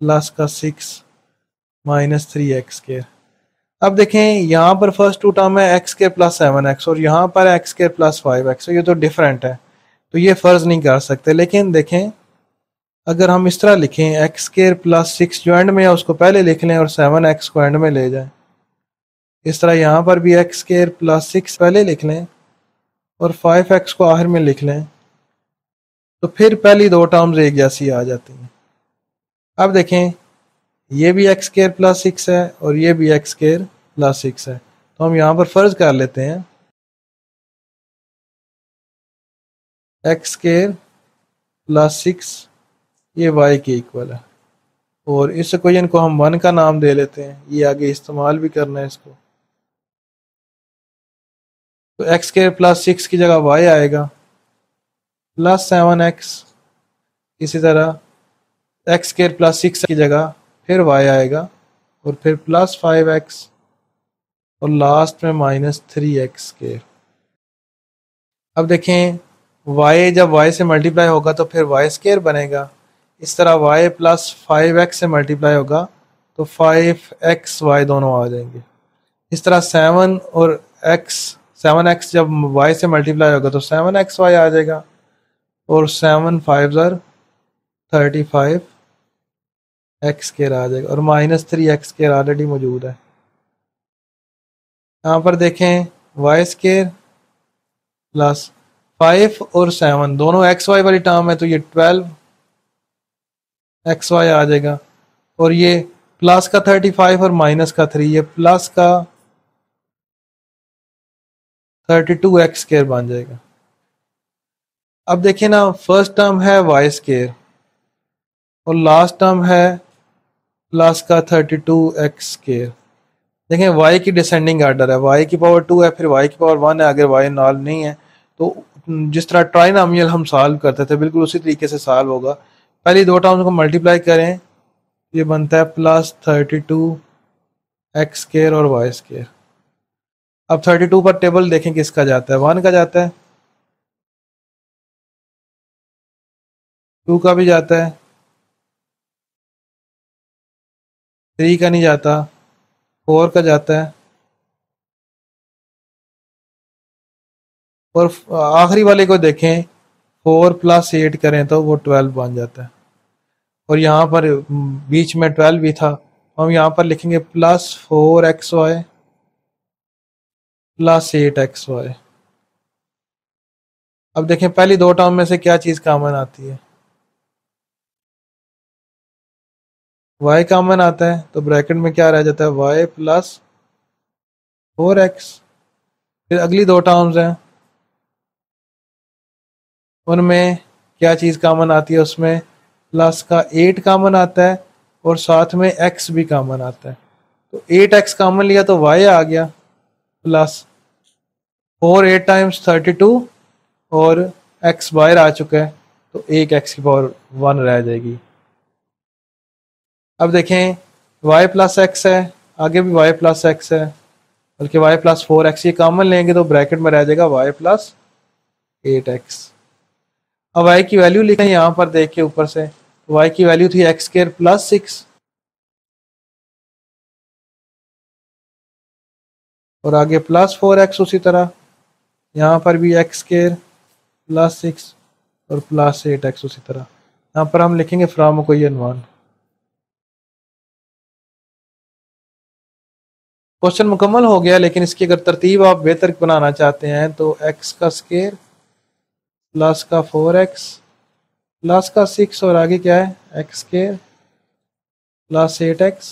प्लस का 6 -3x²। अब देखें यहाँ पर फर्स्ट टू टर्म है x² + 7x और यहाँ पर x² + 5x, ये तो डिफरेंट है तो ये फ़र्ज नहीं कर सकते। लेकिन देखें अगर हम इस तरह लिखें x² + 6 जो एंड में है उसको पहले लिख लें और 7x को एंड में ले जाएं, इस तरह यहाँ पर भी x² + 6 पहले लिख लें और 5x को आखिर में लिख लें, तो फिर पहली दो टर्म्स एक जैसी आ जाती हैं। अब देखें ये भी x² + 6 है और ये भी x² + 6 है, तो हम यहाँ पर फर्ज कर लेते हैं x² + 6 ये y के इक्वल है और इस इक्वेशन को हम 1 का नाम दे लेते हैं, ये आगे इस्तेमाल भी करना है इसको। तो x² + 6 की जगह y आएगा +7x, इसी तरह x² + 6 की जगह फिर y आएगा और फिर +5x और लास्ट में -3x²। अब देखें y जब y से मल्टीप्लाई होगा तो फिर y² बनेगा, इस तरह y + 5x से मल्टीप्लाई होगा तो 5xy दोनों आ जाएंगे। इस तरह 7x जब y से मल्टीप्लाई होगा तो 7xy आ जाएगा और 7 × 5 = 35 x² आ जाएगा और -3x² ऑलरेडी मौजूद है। यहाँ पर देखें y² + 5 और 7 दोनों xy वाली टर्म है तो ये 12xy आ जाएगा और ये प्लस का 35 और माइनस का 3 ये प्लस का 32x² बन जाएगा। अब देखिए ना फर्स्ट टर्म है y² और लास्ट टर्म है प्लस का 32x²। देखें y की डिसेंडिंग आर्डर है, y की पावर 2 है फिर y की पावर 1 है, अगर y नॉल नहीं है तो जिस तरह ट्राइनोमियल हम सॉल्व करते थे बिल्कुल उसी तरीके से सॉल्व होगा। पहली दो टर्म्स को मल्टीप्लाई करें, ये बनता है +32x² और y²। अब 32 पर टेबल देखें किसका जाता है, 1 का जाता है 2 का भी जाता है, 3 का नहीं जाता, 4 का जाता है, और आखिरी वाले को देखें, 4 + 8 करें तो वो 12 बन जाता है। और यहाँ पर बीच में 12 भी था, हम यहाँ पर लिखेंगे +4xy +8xy। अब देखें पहली दो टर्म में से क्या चीज कॉमन आती है, y कॉमन आता है, तो ब्रैकेट में क्या रह जाता है, y + 4x। फिर अगली दो टर्म्स हैं, उनमें क्या चीज कॉमन आती है, उसमें प्लस का 8 कॉमन आता है और साथ में x भी कॉमन आता है। तो 8x कॉमन लिया तो y आ गया, प्लस 4 8 टाइम्स 32 और x बाहर आ चुका है, तो एक x⁴ रह जाएगी। अब देखें y + x है, आगे भी y + x है, बल्कि y + 4x, ये कॉमन लेंगे तो ब्रैकेट में रह जाएगा y + 8x। अब y की वैल्यू लिखें यहाँ पर देख के ऊपर से, y की वैल्यू थी x² + 6, और आगे +4x, उसी तरह यहाँ पर भी x² + 6 और +8x उसी तरह। यहाँ पर हम लिखेंगे फ्रॉम इक्वेशन 1। क्वेश्चन मुकम्मल हो गया, लेकिन इसकी अगर तरतीब आप बेहतर बनाना चाहते हैं तो x² प्लस का 4x प्लस का 6 और आगे क्या है, x² + 8x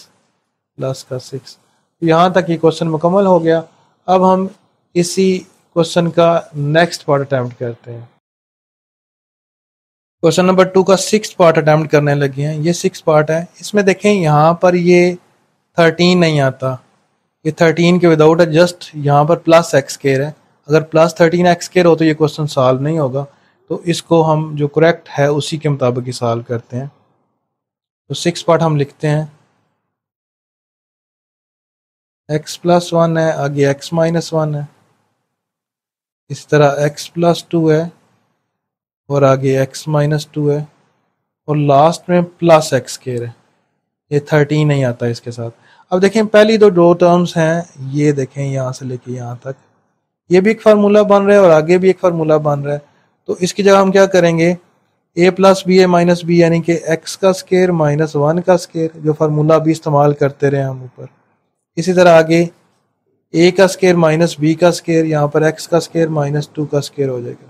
प्लस का 6। यहाँ तक ये क्वेश्चन मुकम्मल हो गया। अब हम इसी क्वेश्चन का नेक्स्ट पार्ट अटैम्प्ट करते हैं। क्वेश्चन नंबर 2 का 6th पार्ट अटैम्प्ट करने लगे हैं। ये 6 पार्ट है। इसमें देखें यहाँ पर ये 13 नहीं आता, ये 13 के विदाउट है, जस्ट यहाँ पर +x² है। अगर +13x² हो तो ये क्वेश्चन सॉल्व नहीं होगा, तो इसको हम जो करेक्ट है उसी के मुताबिक ही सॉल्व करते हैं। तो 6 पार्ट हम लिखते हैं, x + 1 है, आगे x - 1 है, इस तरह x + 2 है और आगे x - 2 है, और लास्ट में +x² है। ये 13 नहीं आता इसके साथ। अब देखें पहली दो टर्म्स हैं, ये देखें यहाँ से लेके यहाँ तक, ये भी एक फार्मूला बन रहा है और आगे भी एक फार्मूला बन रहा है। तो इसकी जगह हम क्या करेंगे, a + ba - b यानी कि x² - 1 जो फार्मूला अभी इस्तेमाल करते रहे हम ऊपर। इसी तरह आगे a² - b², यहाँ पर x² - 2² हो जाएगा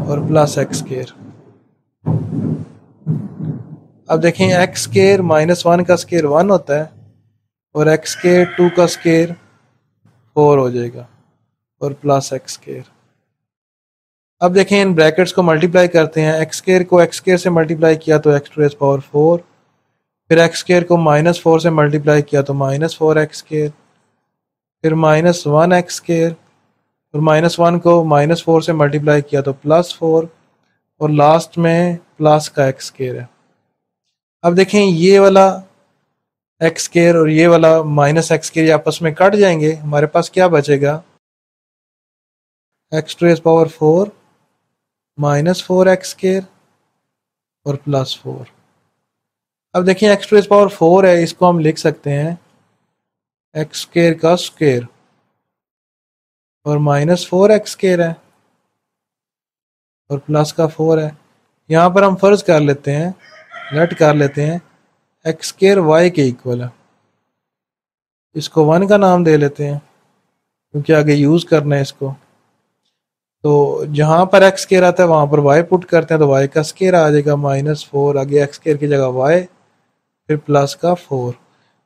और +x²। अब देखें x² - 1 1 होता है और x² 2² 4 हो जाएगा और +x²। अब देखें इन ब्रैकेट्स को मल्टीप्लाई करते हैं, x² को x² से मल्टीप्लाई किया तो x⁴, फिर x² को -4 से मल्टीप्लाई किया तो -4x², फिर -1x² और -1 को -4 से मल्टीप्लाई किया तो +4 और लास्ट में प्लस का x² है। अब देखें ये वाला x² और ये वाला -x² आपस में कट जाएंगे, हमारे पास क्या बचेगा, x⁴ -4x² और +4। अब देखिए x⁴ 4 है, इसको हम लिख सकते हैं x² का स्क्वायर और -4x² है और प्लस का 4 है। यहाँ पर हम फर्ज कर लेते हैं, लेट कर लेते हैं x² y के इक्वल है, इसको 1 का नाम दे लेते हैं क्योंकि आगे यूज़ करना है इसको। तो जहाँ पर x² आता है वहाँ पर y पुट करते हैं तो y का स्क्वायर आ जाएगा -4, आगे x² की जगह y, फिर प्लस का 4।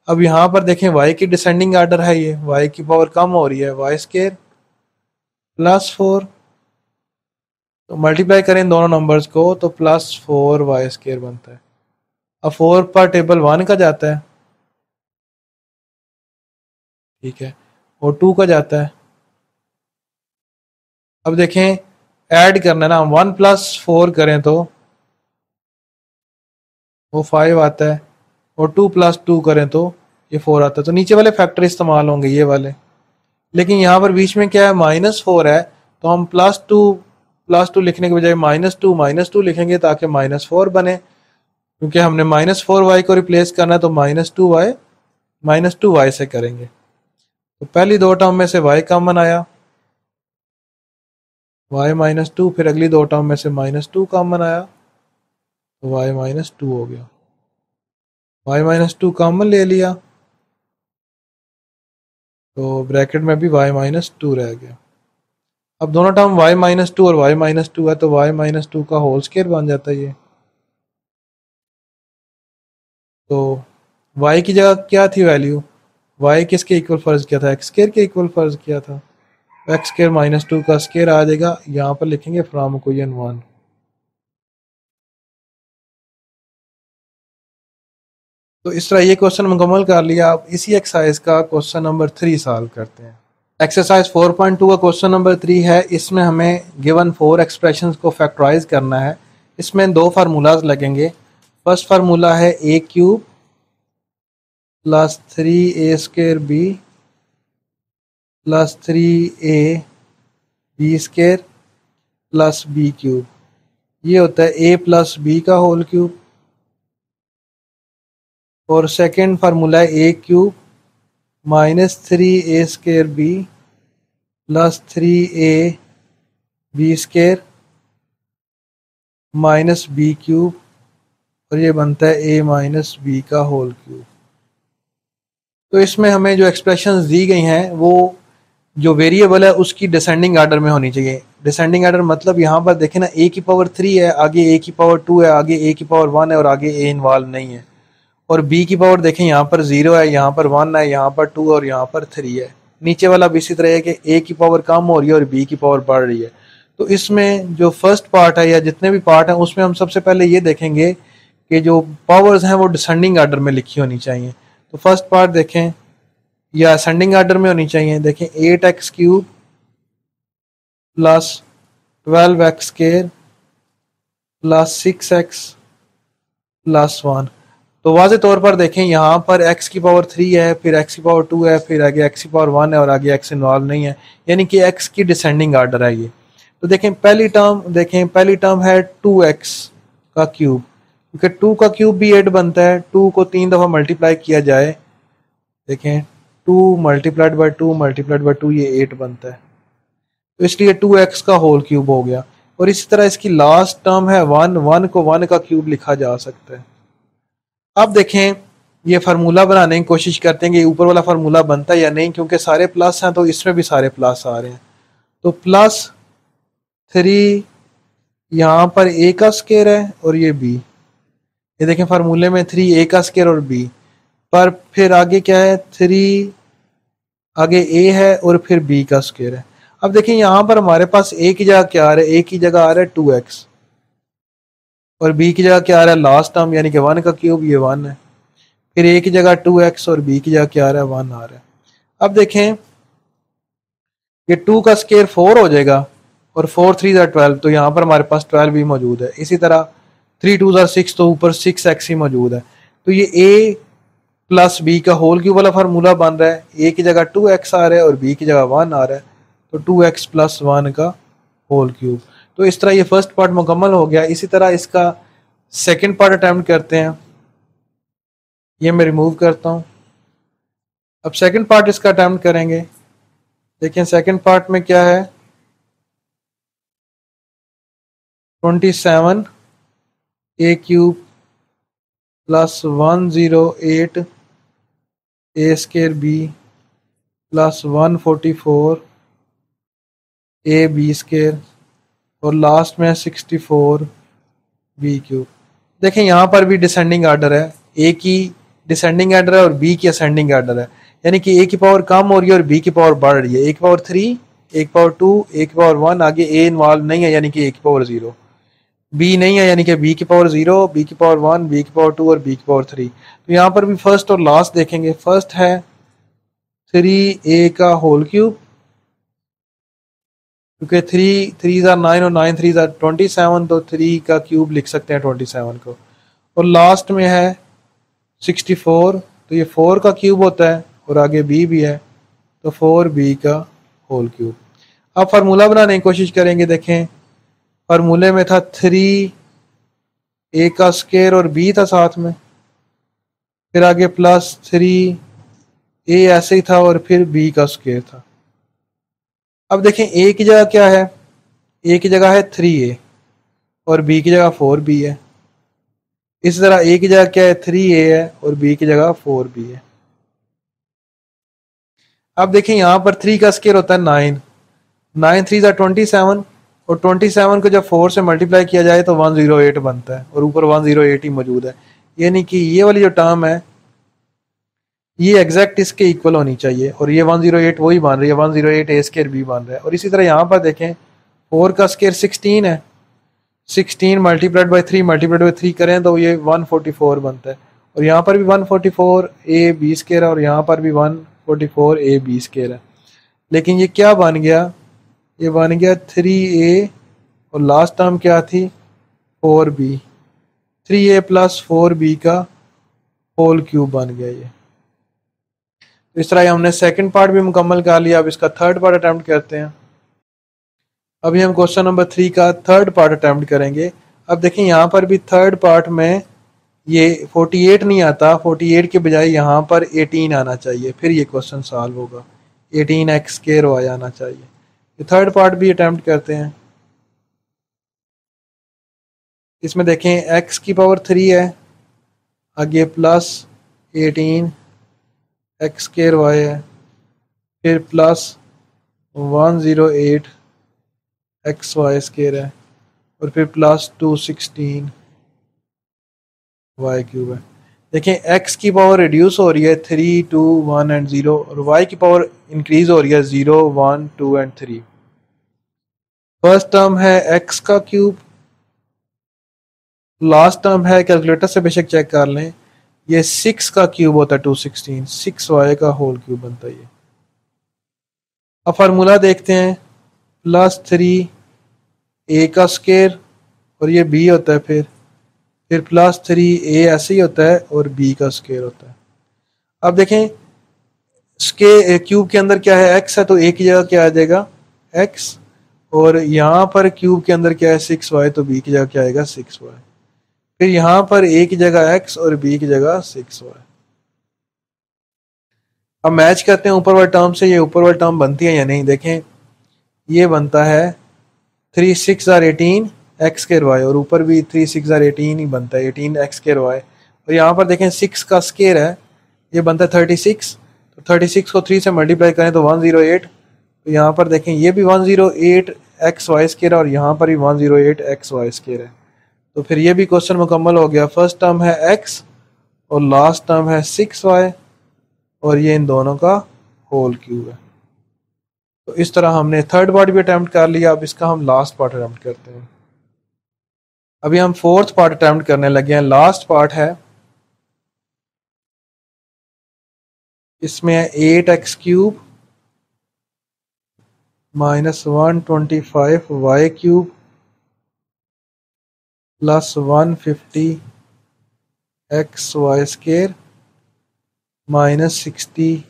अब यहाँ पर देखें y की डिसेंडिंग आर्डर है, ये y की पावर कम हो रही है, y² +4, तो मल्टीप्लाई करें दोनों नंबर्स को तो +4 y² बनता है। अब 4 पर टेबल 1 का जाता है, ठीक है, और 2 का जाता है। अब देखें ऐड करना है ना, 1 + 4 करें तो वो 5 आता है और 2 + 2 करें तो ये 4 आता है। तो नीचे वाले फैक्टर इस्तेमाल होंगे ये वाले, लेकिन यहाँ पर बीच में क्या है, -4 है, तो हम +2 +2 लिखने के बजाय -2 लिखेंगे ताकि -4 बने, क्योंकि हमने -4y को रिप्लेस करना है, तो -2y से करेंगे। तो पहली दो टर्म में से y कॉमन आया, y -2, फिर अगली दो टर्म में से -2 कॉमन आया, तो y -2 हो गया। y -2 कॉमन ले लिया, तो ब्रैकेट में भी y -2 रह गया। अब दोनों टर्म y -2 और y -2 है, तो y -2 का होल स्क्वायर बन जाता है ये। तो y की जगह क्या थी वैल्यू, y किसके इक्वल फर्ज किया था, x स्क्वायर के इक्वल फर्ज किया था, x स्क्वायर -2 का स्क्वायर आ जाएगा, यहाँ पर लिखेंगे फ्रॉम इक्वेशन 1। तो इस तरह ये क्वेश्चन मुकम्मल कर लिया। अब इसी एक्सरसाइज का क्वेश्चन नंबर 3 सॉल्व करते हैं। एक्सरसाइज 4.2 का क्वेश्चन नंबर 3 है। इसमें हमें गिवन 4 एक्सप्रेशंस को फैक्टराइज करना है। इसमें दो फार्मूलाज लगेंगे। फर्स्ट फार्मूला है a³ + 3a² + 3ab² + b³। ये होता है a + b का होल क्यूब। और सेकेंड फार्मूला है a³ - 3a² + 3ab² - b³, और ये बनता है a - b का होल क्यूब। तो इसमें हमें जो एक्सप्रेशंस दी गई हैं वो जो वेरिएबल है उसकी डिसेंडिंग आर्डर में होनी चाहिए। डिसेंडिंग आर्डर मतलब यहाँ पर देखें ना, a⁻3 है, आगे a⁻2 है, आगे a⁻1 है और आगे a इन्वॉल्व नहीं है। और b की पावर देखें, यहाँ पर 0 है, यहाँ पर 1 है, यहाँ पर 2 और यहाँ पर 3 है। नीचे वाला भी इसी तरह है कि a की पावर कम हो रही है और b की पावर बढ़ रही है। तो इसमें जो फर्स्ट पार्ट है या जितने भी पार्ट हैं उसमें हम सबसे पहले ये देखेंगे कि जो पावर्स हैं वो डिसेंडिंग आर्डर में लिखी होनी चाहिए। तो फर्स्ट पार्ट देखें, या असेंडिंग आर्डर में होनी चाहिए। देखें 8x³ + 12x² + 6x + 1। तो वाज़े तौर पर देखें, यहाँ पर x की पावर 3 है, फिर x की पावर 2 है, फिर आगे x की पावर 1 है और आगे x इन्वॉल्व नहीं है, यानी कि x की डिसेंडिंग आर्डर है ये। तो देखें पहली टर्म है 2x का क्यूब, क्योंकि 2 का क्यूब भी 8 बनता है। 2 को 3 दफ़ा मल्टीप्लाई किया जाए, देखें 2 × 2 × 2 ये 8 बनता है, तो इसलिए 2x का होल क्यूब हो गया। और इसी तरह इसकी लास्ट टर्म है 1 को 1 का क्यूब लिखा जा सकता है। अब देखें ये फार्मूला बनाने की कोशिश करते हैं कि ऊपर वाला फार्मूला बनता है या नहीं, क्योंकि सारे प्लस हैं तो इसमें भी सारे प्लस आ रहे हैं। तो +3 यहाँ पर a का स्क्वायर है और ये b। ये देखें फार्मूले में 3 a का स्क्वायर और b, पर फिर आगे क्या है, 3 आगे a है और फिर b का स्क्वायर है। अब देखें यहाँ पर हमारे पास a की जगह क्या आ रहा है, a की जगह आ रहा है 2x और b की जगह क्या आ रहा है लास्ट टर्म, यानी कि 1 का क्यूब, ये 1 है। फिर a की जगह 2x और b की जगह क्या आ रहा है 1 आ रहा है। अब देखें ये 2 का स्क्वायर 4 हो जाएगा और 4 3 12, तो यहाँ पर हमारे पास 12 भी मौजूद है। इसी तरह 3 2 6, तो ऊपर 6x ही मौजूद है। तो ये a + b का होल क्यूब वाला फार्मूला बन रहा है। a की जगह 2x आ रहा है और b की जगह 1 आ रहा है, तो 2x + 1 का होल क्यूब। तो इस तरह ये फर्स्ट पार्ट मुकम्मल हो गया। इसी तरह इसका सेकंड पार्ट अटेम्प्ट करते हैं। ये मैं रिमूव करता हूँ। अब सेकंड पार्ट इसका अटेम्प्ट करेंगे। देखिए सेकंड पार्ट में क्या है, 27 a³ + 108 a² + 144 ab² और लास्ट में 64 b³। देखें यहाँ पर भी डिसेंडिंग आर्डर है, a की डिसेंडिंग आर्डर है और b की असेंडिंग आर्डर है, यानी कि a की पावर कम हो रही है और b की पावर बढ़ रही है। a की पावर 3, a की पावर 2, a की पावर 1, आगे a इन्वॉल्व नहीं है, यानी कि a की पावर 0, b नहीं है, यानी कि b की पावर 0, b की पावर 1, b की पावर 2 और b की पावर 3। तो यहाँ पर भी फर्स्ट और लास्ट देखेंगे। फर्स्ट है 3a का होल क्यूब, क्योंकि 3 3 9 और 9 3 27, तो 3 का क्यूब लिख सकते हैं 27 को। और लास्ट में है 64, तो ये 4 का क्यूब होता है और आगे b भी है, तो 4b का होल क्यूब। अब फार्मूला बनाने की कोशिश करेंगे। देखें फार्मूले में था 3 a का स्क्वायर और b था साथ में, फिर आगे +3 a ऐसे ही था और फिर b का स्क्वायर था। अब देखें a की जगह क्या है, a की जगह है 3a और b की जगह 4b है। इसी तरह a की जगह क्या है, 3a है और b की जगह 4b है। अब देखें यहाँ पर 3 का स्क्वायर होता है 9, 9 3 ज़ा 27 और 27 को जब 4 से मल्टीप्लाई किया जाए तो 108 बनता है और ऊपर 108 ही मौजूद है। यानी कि ये वाली जो टर्म है ये एग्जैक्ट इसके इक्वल होनी चाहिए और ये 108 वही बन रही है, 108 a स्क्वायर b बन रहा है। और इसी तरह यहाँ पर देखें 4 का स्क्वायर 16 है, 16 मल्टीप्लाइड बाई 3 मल्टीप्लाइड बाई 3 करें तो ये 144 बनता है। और यहाँ पर भी 144 a b स्क्वायर है और यहाँ पर भी 144 a b स्क्वायर है। लेकिन ये क्या बन गया, ये बन गया 3a और लास्ट टर्म क्या थी 4b, 3a प्लस 4b का होल क्यूब बन गया ये। तो इस तरह हमने सेकंड पार्ट भी मुकम्मल कर लिया। अब इसका थर्ड पार्ट अटेम्प्ट करते हैं। अभी हम क्वेश्चन नंबर 3 का थर्ड पार्ट अटेम्प्ट करेंगे। अब देखें यहाँ पर भी थर्ड पार्ट में ये 48 नहीं आता, 48 के बजाय यहाँ पर 18 आना चाहिए, फिर ये क्वेश्चन सॉल्व होगा। 18x स्क्वायर y आना चाहिए। ये थर्ड पार्ट भी अटेम्प्ट करते हैं। इसमें देखें x की पावर 3 है, आगे प्लस 18 x स्क्वायर y है, फिर प्लस 108 एक्स वाई स्क्वायर है और फिर प्लस 216 वाई क्यूब है। देखें x की पावर रिड्यूस हो रही है 3 2 1 एंड 0 और y की पावर इंक्रीज हो रही है 0 1 2 एंड 3। फर्स्ट टर्म है x का क्यूब, लास्ट टर्म है कैलकुलेटर से बेशक चेक कर लें, ये 6 का क्यूब होता है 216, 6y का होल क्यूब बनता है ये। अब फार्मूला देखते हैं, +3 a का स्क्वायर और ये b होता है, फिर +3 a ऐसे ही होता है और b का स्क्वायर होता है। अब देखें क्यूब के अंदर क्या है, x है तो a की जगह क्या आ जाएगा x, और यहाँ पर क्यूब के अंदर क्या है 6y तो b की जगह क्या आएगा 6y। फिर यहाँ पर a की जगह x और b की जगह 6y। अब मैच करते हैं ऊपर वाले टर्म से, ये ऊपर वाली टर्म बनती है या नहीं। देखें ये बनता है 3 6 are 18 एक्स स्क्वायर वाई और ऊपर भी 3 6 are 18 ही बनता है 18 एक्स स्क्वायर वाई। और यहाँ पर देखें 6 का स्क्वायर है, ये बनता है 36, तो 36 को 3 से मल्टीप्लाई करें तो 108। तो यहाँ पर देखें ये भी 108 एक्स वाई स्क्वायर और यहाँ पर भी 108 एक्स वाई स्क्वायर है। तो फिर ये भी क्वेश्चन मुकम्मल हो गया। फर्स्ट टर्म है x और लास्ट टर्म है 6y और ये इन दोनों का होल क्यूब है। तो इस तरह हमने थर्ड पार्ट भी अटेम्प्ट कर लिया। अब इसका हम लास्ट पार्ट अटेम्प्ट करते हैं। अभी हम फोर्थ पार्ट अटेम्प्ट करने लगे हैं। लास्ट पार्ट है, इसमें है 8x cube -125y cube plus 150 x y square -60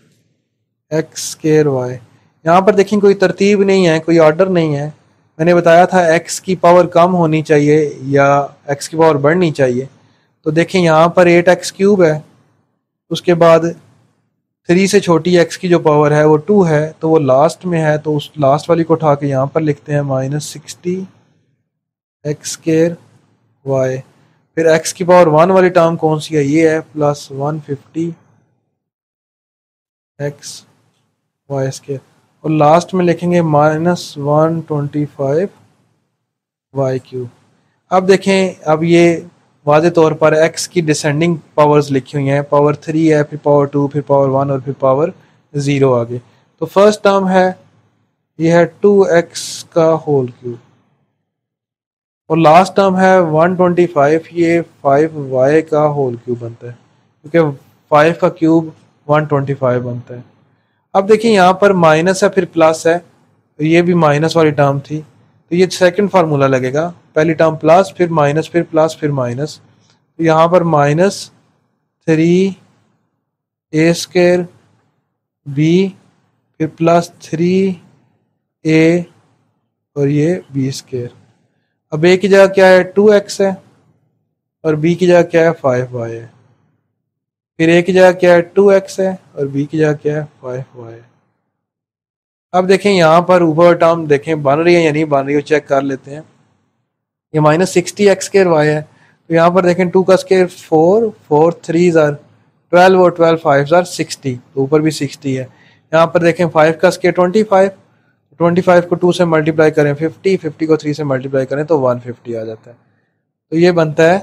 x square y. यहाँ पर देखें कोई तरतीब नहीं है, कोई ऑर्डर नहीं है। मैंने बताया था x की पावर कम होनी चाहिए या x की पावर बढ़नी चाहिए। तो देखें यहाँ पर 8x क्यूब है, उसके बाद 3 से छोटी x की जो पावर है वो 2 है, तो वो लास्ट में है, तो उस लास्ट वाली को उठा के यहाँ पर लिखते हैं -60 एक्स स्क्र वाई। फिर x की पावर 1 वाली टर्म कौन सी है, ये है प्लस 150 एक्स वाई स्क्र और लास्ट में लिखेंगे -125 वाई क्यूब। अब देखें, अब ये वाज़े तौर पर x की डिसेंडिंग पावर्स लिखी हुई हैं, पावर 3 है, फिर पावर 2, फिर पावर 1 और फिर पावर 0 आगे। तो फर्स्ट टर्म है ये है 2x का होल क्यूब और लास्ट टर्म है 125, ये 5y का होल क्यूब बनता है क्योंकि 5 का क्यूब 125 बनता है। अब देखिए यहाँ पर माइनस है फिर प्लस है, तो ये भी माइनस वाली टर्म थी, तो ये सेकंड फार्मूला लगेगा। पहली टर्म प्लस, फिर माइनस, फिर प्लस, फिर माइनस। तो यहाँ पर -3 a स्क्वायर b फिर +3 a और ये b स्क्वायर। अब ए की जगह क्या है 2x है और बी की जगह क्या है 5y है। फिर ए की जगह क्या है 2x है और बी की जगह क्या है 5y है। अब देखें यहाँ पर ऊपर टर्म देखें बन रही है या नहीं बन रही है, चेक कर लेते हैं। ये -60x² है, तो यहाँ पर देखें 2 का स्केयर 4, 4 3 ज़ार 12 और 12 5 ज़ार 60, तो ऊपर भी 60 है। यहाँ पर देखें 5 का स्केयर 25, 25 को 2 से मल्टीप्लाई करें 50, 50 को 3 से मल्टीप्लाई करें तो 150 आ जाता है। तो ये बनता है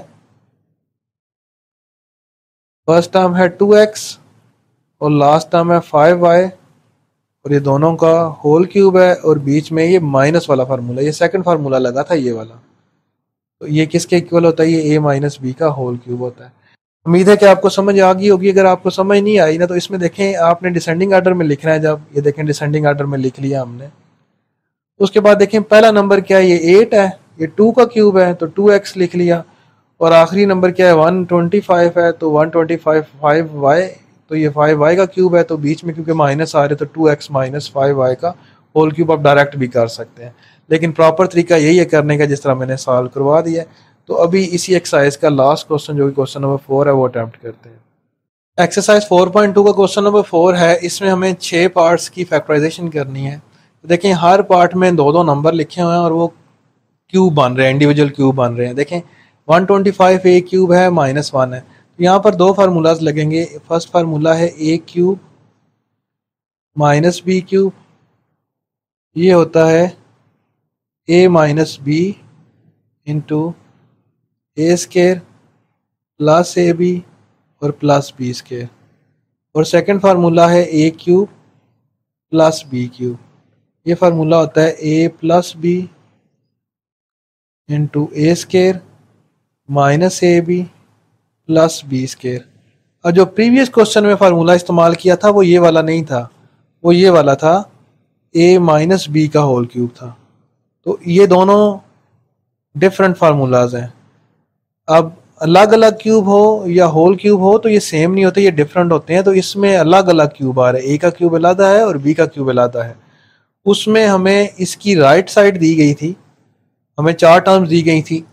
फर्स्ट टर्म है 2x और लास्ट टर्म है 5y और ये दोनों का होल क्यूब है और बीच में ये माइनस वाला फार्मूला, ये सेकंड फार्मूला लगा था ये वाला, तो ये किसके इक्वल होता है, ये a माइनस बी का होल क्यूब होता है। उम्मीद है कि आपको समझ आ गई होगी। अगर आपको समझ नहीं आई ना तो इसमें देखें आपने डिसेंडिंग आर्डर में लिखना है। जब ये देखें डिसेंडिंग आर्डर में लिख लिया हमने, उसके बाद देखें पहला नंबर क्या है, ये 8 है, ये 2 का क्यूब है तो 2x लिख लिया, और आखिरी नंबर क्या है 125 है तो 125 5y, तो ये 5y का क्यूब है, तो बीच में क्योंकि माइनस आ रहे तो 2x माइनस 5y का होल क्यूब आप डायरेक्ट भी कर सकते हैं, लेकिन प्रॉपर तरीका यही है करने का जिस तरह मैंने सॉल्व करवा दिया है। तो अभी इसी एक्सरसाइज का लास्ट क्वेश्चन जो कि क्वेश्चन नंबर 4 है वो अटेम्प्ट करते हैं। एक्सरसाइज 4.2 का क्वेश्चन नंबर 4 है। इसमें हमें 6 पार्ट्स की फैक्टराइजेशन करनी है। तो देखें हर पार्ट में दो दो नंबर लिखे हुए हैं और वो क्यूब बन रहे हैं, इंडिविजुअल क्यूब बन रहे हैं। देखें 125 ए क्यूब है -1 है, तो यहाँ पर दो फार्मूलाज लगेंगे। फर्स्ट फार्मूला है a cube minus b cube, ये होता है a minus b into a square plus a b और प्लस बी स्केयर, और सेकंड फार्मूला है a cube plus b cube, ये फार्मूला होता है a plus b into a square minus a b plus b square. और जो previous question में formula इस्तेमाल किया था वो ये वाला नहीं था, वो ये वाला था ए माइनस बी का होल क्यूब था। तो ये दोनों डिफरेंट फार्मूलाज हैं। अब अलग अलग क्यूब हो या होल क्यूब हो तो ये सेम नहीं होते, ये डिफरेंट होते हैं। तो इसमें अलग अलग क्यूब आ रहे हैं, ए का क्यूब अलग है और बी का क्यूब अलग है। उसमें हमें इसकी राइट साइड दी गई थी, हमें 4 टर्म्स दी गई थी,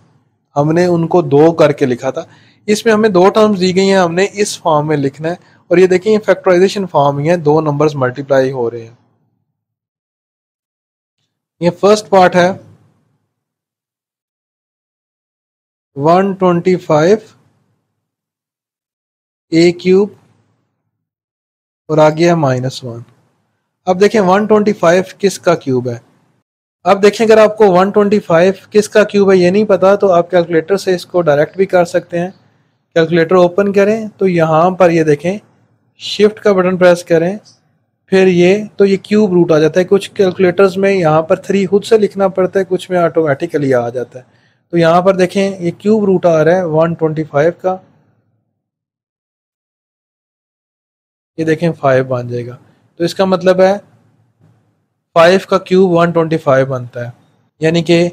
हमने उनको 2 करके लिखा था। इसमें हमें 2 टर्म्स दी गई हैं, हमने इस फॉर्म में लिखना है। और ये देखिए फैक्टराइजेशन फॉर्म ही है, 2 नंबर्स मल्टीप्लाई हो रहे हैं। ये फर्स्ट पार्ट है 125 ए क्यूब और आगे है -1। अब देखें 125 किसका क्यूब है। अब देखें अगर आपको 125 किसका क्यूब है ये नहीं पता तो आप कैलकुलेटर से इसको डायरेक्ट भी कर सकते हैं। कैलकुलेटर ओपन करें तो यहाँ पर ये देखें शिफ्ट का बटन प्रेस करें, फिर ये क्यूब रूट आ जाता है। कुछ कैलकुलेटर्स में यहाँ पर 3 खुद से लिखना पड़ता है, कुछ में ऑटोमेटिकली आ जाता है। तो यहाँ पर देखें ये क्यूब रूट आ रहा है 125 का, ये देखें 5 बन जाएगा। तो इसका मतलब है 5 का क्यूब 125 बनता है, यानी कि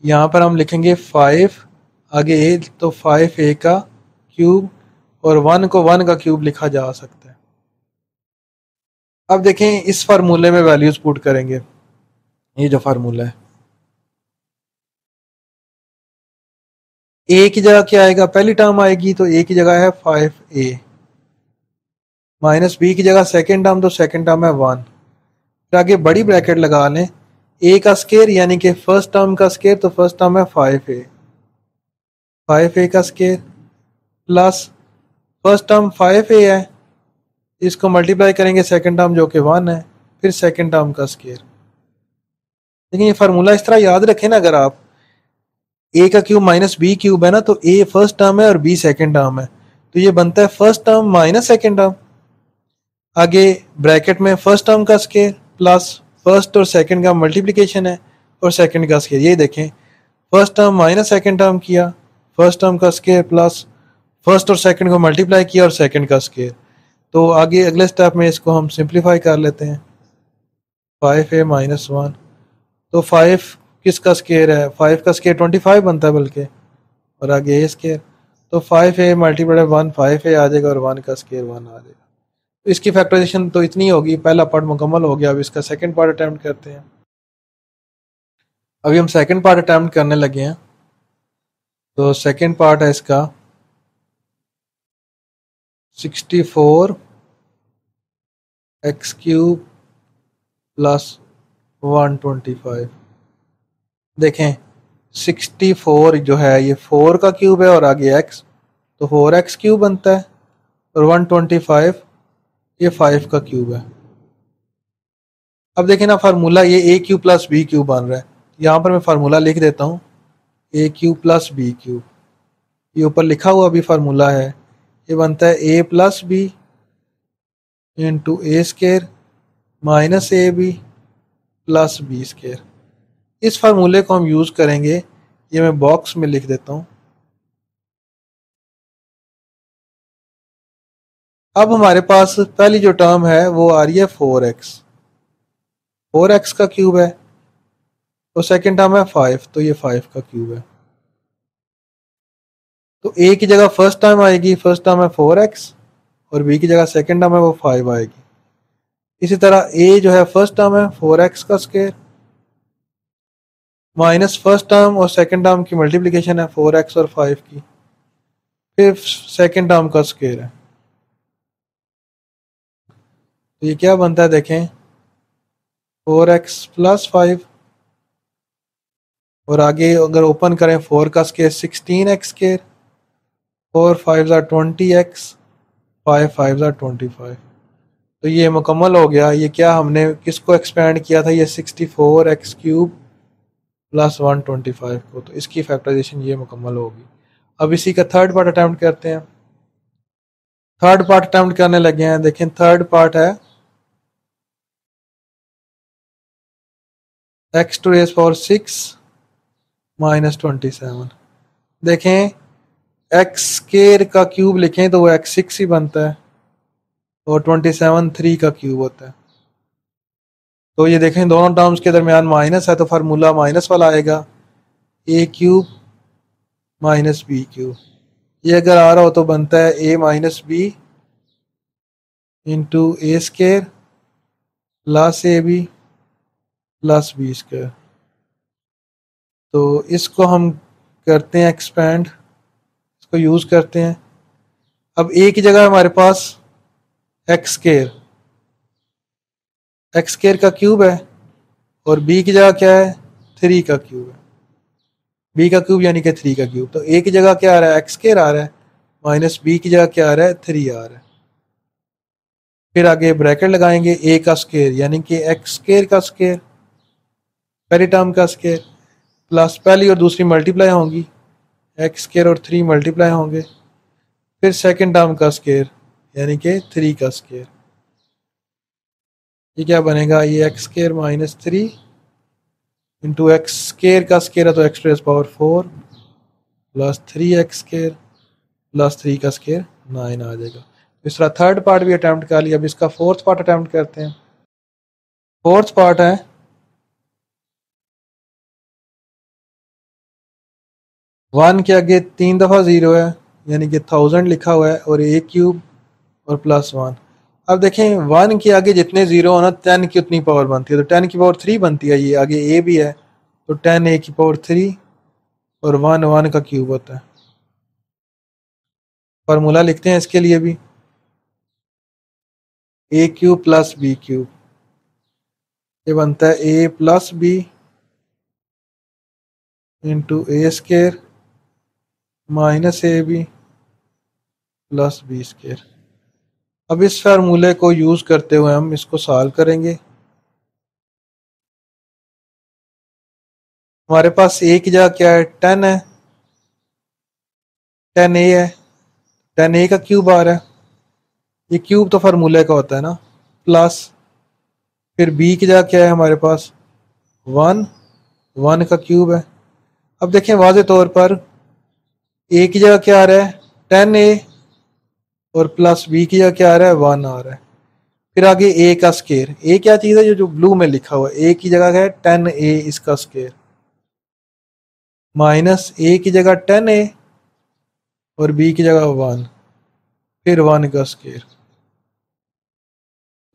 यहाँ पर हम लिखेंगे 5 आगे ए तो 5 ए का क्यूब और 1 को 1 का क्यूब लिखा जा सकता है। अब देखें इस फार्मूले में वैल्यूज पुट करेंगे। ये जो फार्मूला है ए की जगह क्या आएगा, पहली टर्म आएगी तो ए की जगह है 5a माइनस बी की जगह सेकेंड टर्म तो सेकेंड टर्म है 1, फिर आगे बड़ी ब्रैकेट लगा लें ए का स्केयर यानी कि फर्स्ट टर्म का स्केयर, तो फर्स्ट टर्म है 5a का square plus first term 5a है, इसको मल्टीप्लाई करेंगे सेकेंड टर्म जो कि 1 है, फिर सेकेंड टर्म का स्केयर। लेकिन ये फार्मूला इस तरह याद रखें ना, अगर आप ए का क्यूब माइनस बी क्यूब है ना तो ए फर्स्ट टर्म है और बी सेकेंड टर्म है, तो ये बनता है first term minus second term, आगे ब्रैकेट में फर्स्ट टर्म का स्केयर प्लस फर्स्ट और सेकंड का मल्टीप्लिकेशन है और सेकंड का स्केयर। ये देखें first term minus second term किया, फर्स्ट टर्म का स्केयर प्लस फर्स्ट और सेकंड को मल्टीप्लाई किया और सेकंड का स्केयर। तो आगे अगले स्टेप में इसको हम सिंप्लीफाई कर लेते हैं 5a माइनस 1, तो 5 किसका स्केयर है, 5 का स्केयर 25 बनता है बल्कि, और आगे ए स्केयर, तो 5a मल्टीप्लाई 1 5a आ जाएगा और 1 का स्केयर 1 आ जाएगा। तो इसकी फैक्टराइजेशन तो इतनी होगी, पहला पार्ट मुकम्मल हो गया। अब इसका सेकंड पार्ट अटैम्प्ट करते हैं। अभी हम सेकंड पार्ट अटैम्प्ट करने लगे हैं। तो सेकंड पार्ट है इसका 64 एक्स क्यूब प्लस 125। देखें 64 जो है ये 4 का क्यूब है और आगे x, तो 4x क्यूब बनता है, और 125 ये 5 का क्यूब है। अब देखें ना फार्मूला ये ए क्यूब प्लस बी क्यूब बन रहा है। यहाँ पर मैं फार्मूला लिख देता हूँ, ए क्यूब प्लस बी क्यूब, ये ऊपर लिखा हुआ भी फार्मूला है, ये बनता है a plus b into a square minus a b plus b square. इस फार्मूले को हम यूज़ करेंगे, ये मैं बॉक्स में लिख देता हूँ। अब हमारे पास पहली जो टर्म है वो आ रही है 4x, 4x का क्यूब है, तो सेकंड टर्म है 5, तो ये 5 का क्यूब है। तो a की जगह फर्स्ट टर्म आएगी, फर्स्ट टर्म है 4x, और b की जगह सेकंड टर्म है वो 5 आएगी। इसी तरह a जो है फर्स्ट टर्म है 4x का स्क्वायर माइनस फर्स्ट टर्म और सेकंड टर्म की मल्टीप्लिकेशन है 4x और 5 की, फिर सेकंड टर्म का स्क्वायर है। तो ये क्या बनता है देखें, 4x प्लस 5, और आगे अगर ओपन करें 4 का स्क्वायर 16x स्क्वायर, 4 5 20x, 5 5 25। तो ये मुकम्मल हो गया। ये क्या हमने किसको एक्सपेंड किया था, ये 64x क्यूब प्लस 125 को, तो इसकी फैक्टराइजेशन ये मुकम्मल होगी। अब इसी का थर्ड पार्ट अटैम्प्ट करते हैं। थर्ड पार्ट अटैम्प्ट करने लगे हैं। देखें थर्ड पार्ट है x to raise power 6 minus 27। देखें x स्क्वायर का क्यूब लिखें तो वो x6 ही बनता है, और 27 3 का क्यूब होता है। तो ये देखें दोनों टर्म्स के दरमियान माइनस है, तो फार्मूला माइनस वाला आएगा, a cube minus b cube. ये अगर आ रहा हो तो बनता है a minus b into a square plus a b plus b square. तो इसको हम करते हैं एक्सपेंड, इसको यूज़ करते हैं। अब ए की जगह हमारे पास एक्स स्क्वायर, एक्स स्क्वायर का क्यूब है, और बी की जगह क्या है, 3 का क्यूब है। बी का क्यूब यानी कि 3 का क्यूब, तो ए की जगह क्या आ रहा है, एक्स स्क्वायर आ रहा है, माइनस बी की जगह क्या आ रहा है, 3 आ रहा है। फिर आगे ब्रैकेट लगाएंगे, ए का स्क्वायर यानी कि एक्स स्क्वायर का स्क्वायर, पहली टर्म का स्क्वायर, प्लस पहली और दूसरी मल्टीप्लाई होंगी, एक्स स्क्वायर और 3 मल्टीप्लाई होंगे, फिर सेकंड टर्म का स्क्वायर यानी कि 3 का स्क्वायर। ये क्या बनेगा, ये x square minus 3 into x square का स्क्वायर है तो x raise power 4 plus 3x square plus 3 का स्क्वायर 9 आ जाएगा। इस तरह थर्ड पार्ट भी अटैम्प्ट कर लिया। अब इसका फोर्थ पार्ट अटैम्प्ट करते हैं। फोर्थ पार्ट है 1 के आगे 3 दफ़ा 0 है, यानी कि 1000 लिखा हुआ है, और ए क्यूब और प्लस 1। अब देखें 1 के आगे जितने 0 होना 10 की उतनी पावर बनती है, तो 10 की पावर 3 बनती है। ये आगे ए भी है, तो 10 ए की पावर 3 और 1 1 का क्यूब होता है। फार्मूला लिखते हैं इसके लिए भी, a cube plus b cube, ये बनता है a plus b into a square minus a b plus b square. अब इस फार्मूले को यूज़ करते हुए हम इसको सॉल्व करेंगे। हमारे पास ए की जगह क्या है, 10 है, 10 ए है, 10 ए का क्यूब आ रहा है, ये क्यूब तो फार्मूले का होता है ना, प्लस फिर बी की जगह क्या है हमारे पास, 1 1 का क्यूब है। अब देखें वाज़े तौर पर ए की जगह क्या आ रहा है, 10 ए, और प्लस बी की जगह क्या आ रहा है, 1 आ रहा है। फिर आगे ए का स्केयर, ए क्या चीज़ है, जो ब्लू में लिखा हुआ है, ए की जगह है 10 ए इसका स्केयर, माइनस ए की जगह 10 ए और बी की जगह 1, फिर 1 का स्केयर।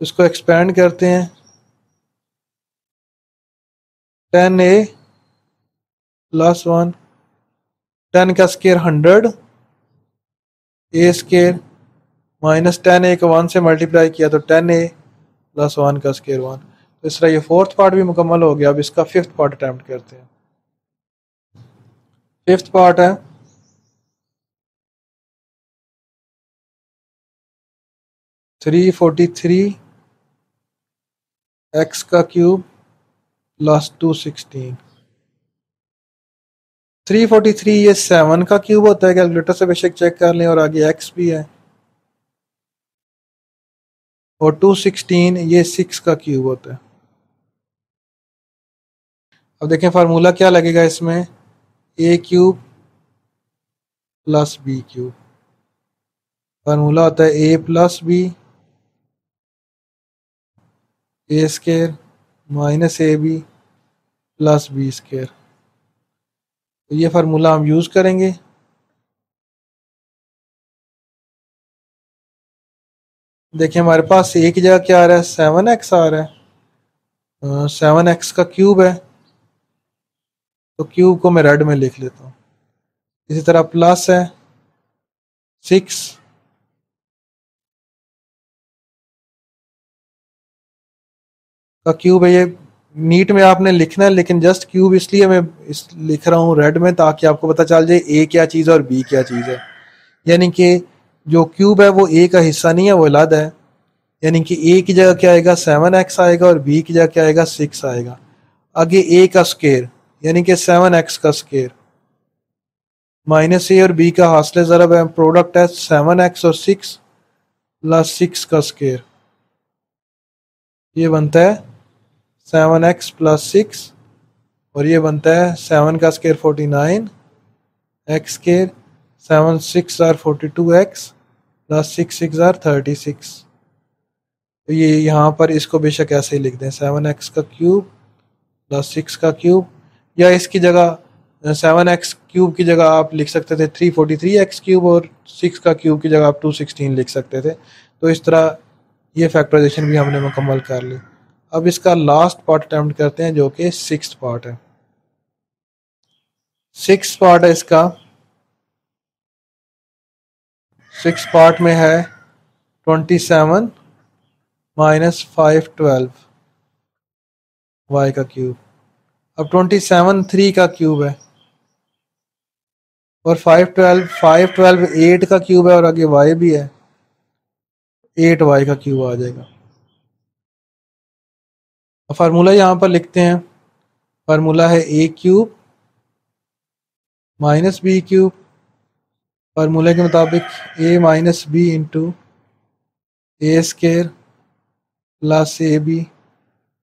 इसको एक्सपेंड करते हैं, 10 ए प्लस 1 10 का स्केयर 100, ए स्केयर माइनस 10a को 1 से मल्टीप्लाई किया तो 10a प्लस 1 का स्केयर 1। तो इस तरह ये फोर्थ पार्ट भी मुकम्मल हो गया। अब इसका फिफ्थ पार्ट अटैम्प्ट करते हैं। फिफ्थ पार्ट है 343 एक्स का क्यूब प्लस 216। 343 ये 7 का क्यूब होता है, कैलकुलेटर से बेशक चेक कर लें, और आगे एक्स भी है। और 216 ये 6 का क्यूब होता है। अब देखें फार्मूला क्या लगेगा इसमें, a cube plus b cube. Formula होता है a plus b, a square minus a b plus b square. तो ये फार्मूला हम यूज़ करेंगे। देखिए हमारे पास ए की जगह क्या आ रहा है, 7x आ रहा है। 7x का क्यूब है, तो क्यूब को मैं रेड में लिख लेता हूँ। इसी तरह प्लस है 6 का क्यूब है। ये नीट में आपने लिखना है, लेकिन जस्ट क्यूब इसलिए मैं लिख रहा हूँ रेड में ताकि आपको पता चल जाए ए क्या चीज़ है और बी क्या चीज़ है। यानी कि जो क्यूब है वो ए का हिस्सा नहीं है, वो अलग है। यानी कि ए की जगह क्या आएगा, 7x आएगा, और बी की जगह क्या आएगा, 6 आएगा। आगे ए का स्केयर यानी कि 7x का स्केयर माइनस ए और बी का हासिल ज़रब है, प्रोडक्ट है 7x और 6 प्लस 6 का स्केयर। ये बनता है 7x प्लस 6, और ये बनता है 7 का square 49 x square, 7 6 are 42x plus 6 6 are 36। तो ये यहाँ पर इसको बेशक ऐसे ही लिख दें, 7x का क्यूब प्लस 6 का क्यूब, या इसकी जगह 7x क्यूब की जगह आप लिख सकते थे 343x क्यूब, और 6 का क्यूब की जगह आप 216 लिख सकते थे। तो इस तरह ये फैक्टराइजेशन भी हमने मुकम्मल कर ली। अब इसका लास्ट पार्ट अटैम्प्ट करते हैं जो कि सिक्स्थ पार्ट है। सिक्स्थ पार्ट है इसका, सिक्स पार्ट में है 27 माइनस 512 वाई का क्यूब। अब 27 3 का क्यूब है, और 512 8 का क्यूब है, और आगे वाई भी है, 8 वाई का क्यूब आ जाएगा। अब फार्मूला यहाँ पर लिखते हैं। फार्मूला है a cube minus b cube. फार्मूले के मुताबिक a minus b into a square plus a b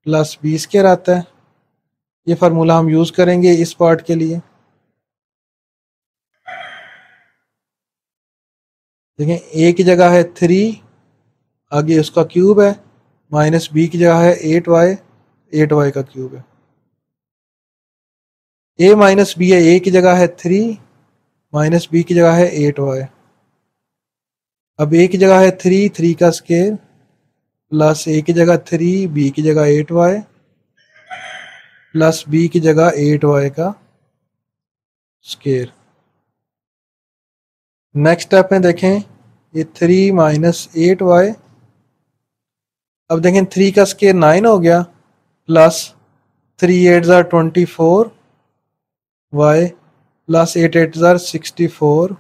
plus b square आता है। ये फार्मूला हम यूज़ करेंगे इस पार्ट के लिए। देखें ए की जगह है 3, आगे उसका क्यूब है, माइनस बी की जगह है 8y, 8y का क्यूब है। ए माइनस बी है, ए की जगह है 3, माइनस बी की जगह है 8y। अब ए की जगह है 3, 3 का स्केयर प्लस ए की जगह 3, बी की जगह 8y प्लस बी की जगह 8y का स्केयर। नेक्स्ट स्टेप में देखें, ये 3 माइनस 8y। अब देखें 3 का स्केयर 9 हो गया, प्लस 3 8 ज़ार 24 वाई प्लस 8 8 ज़ार 64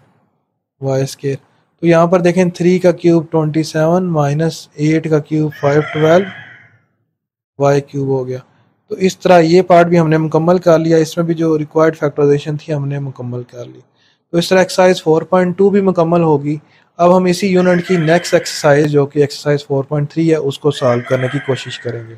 वाई स्केयर। तो यहाँ पर देखें 3 का क्यूब 27 माइनस 8 का क्यूब 512 वाई क्यूब हो गया। तो इस तरह ये पार्ट भी हमने मुकम्मल कर लिया। इसमें भी जो रिक्वायर्ड फैक्टराइजेशन थी हमने मुकम्मल कर ली। तो इस तरह एक्सरसाइज 4.2 भी मुकम्मल होगी। अब हम इसी यूनिट की नेक्स्ट एक्सरसाइज जो कि एक्सरसाइज 4.3 है उसको सॉल्व करने की कोशिश करेंगे।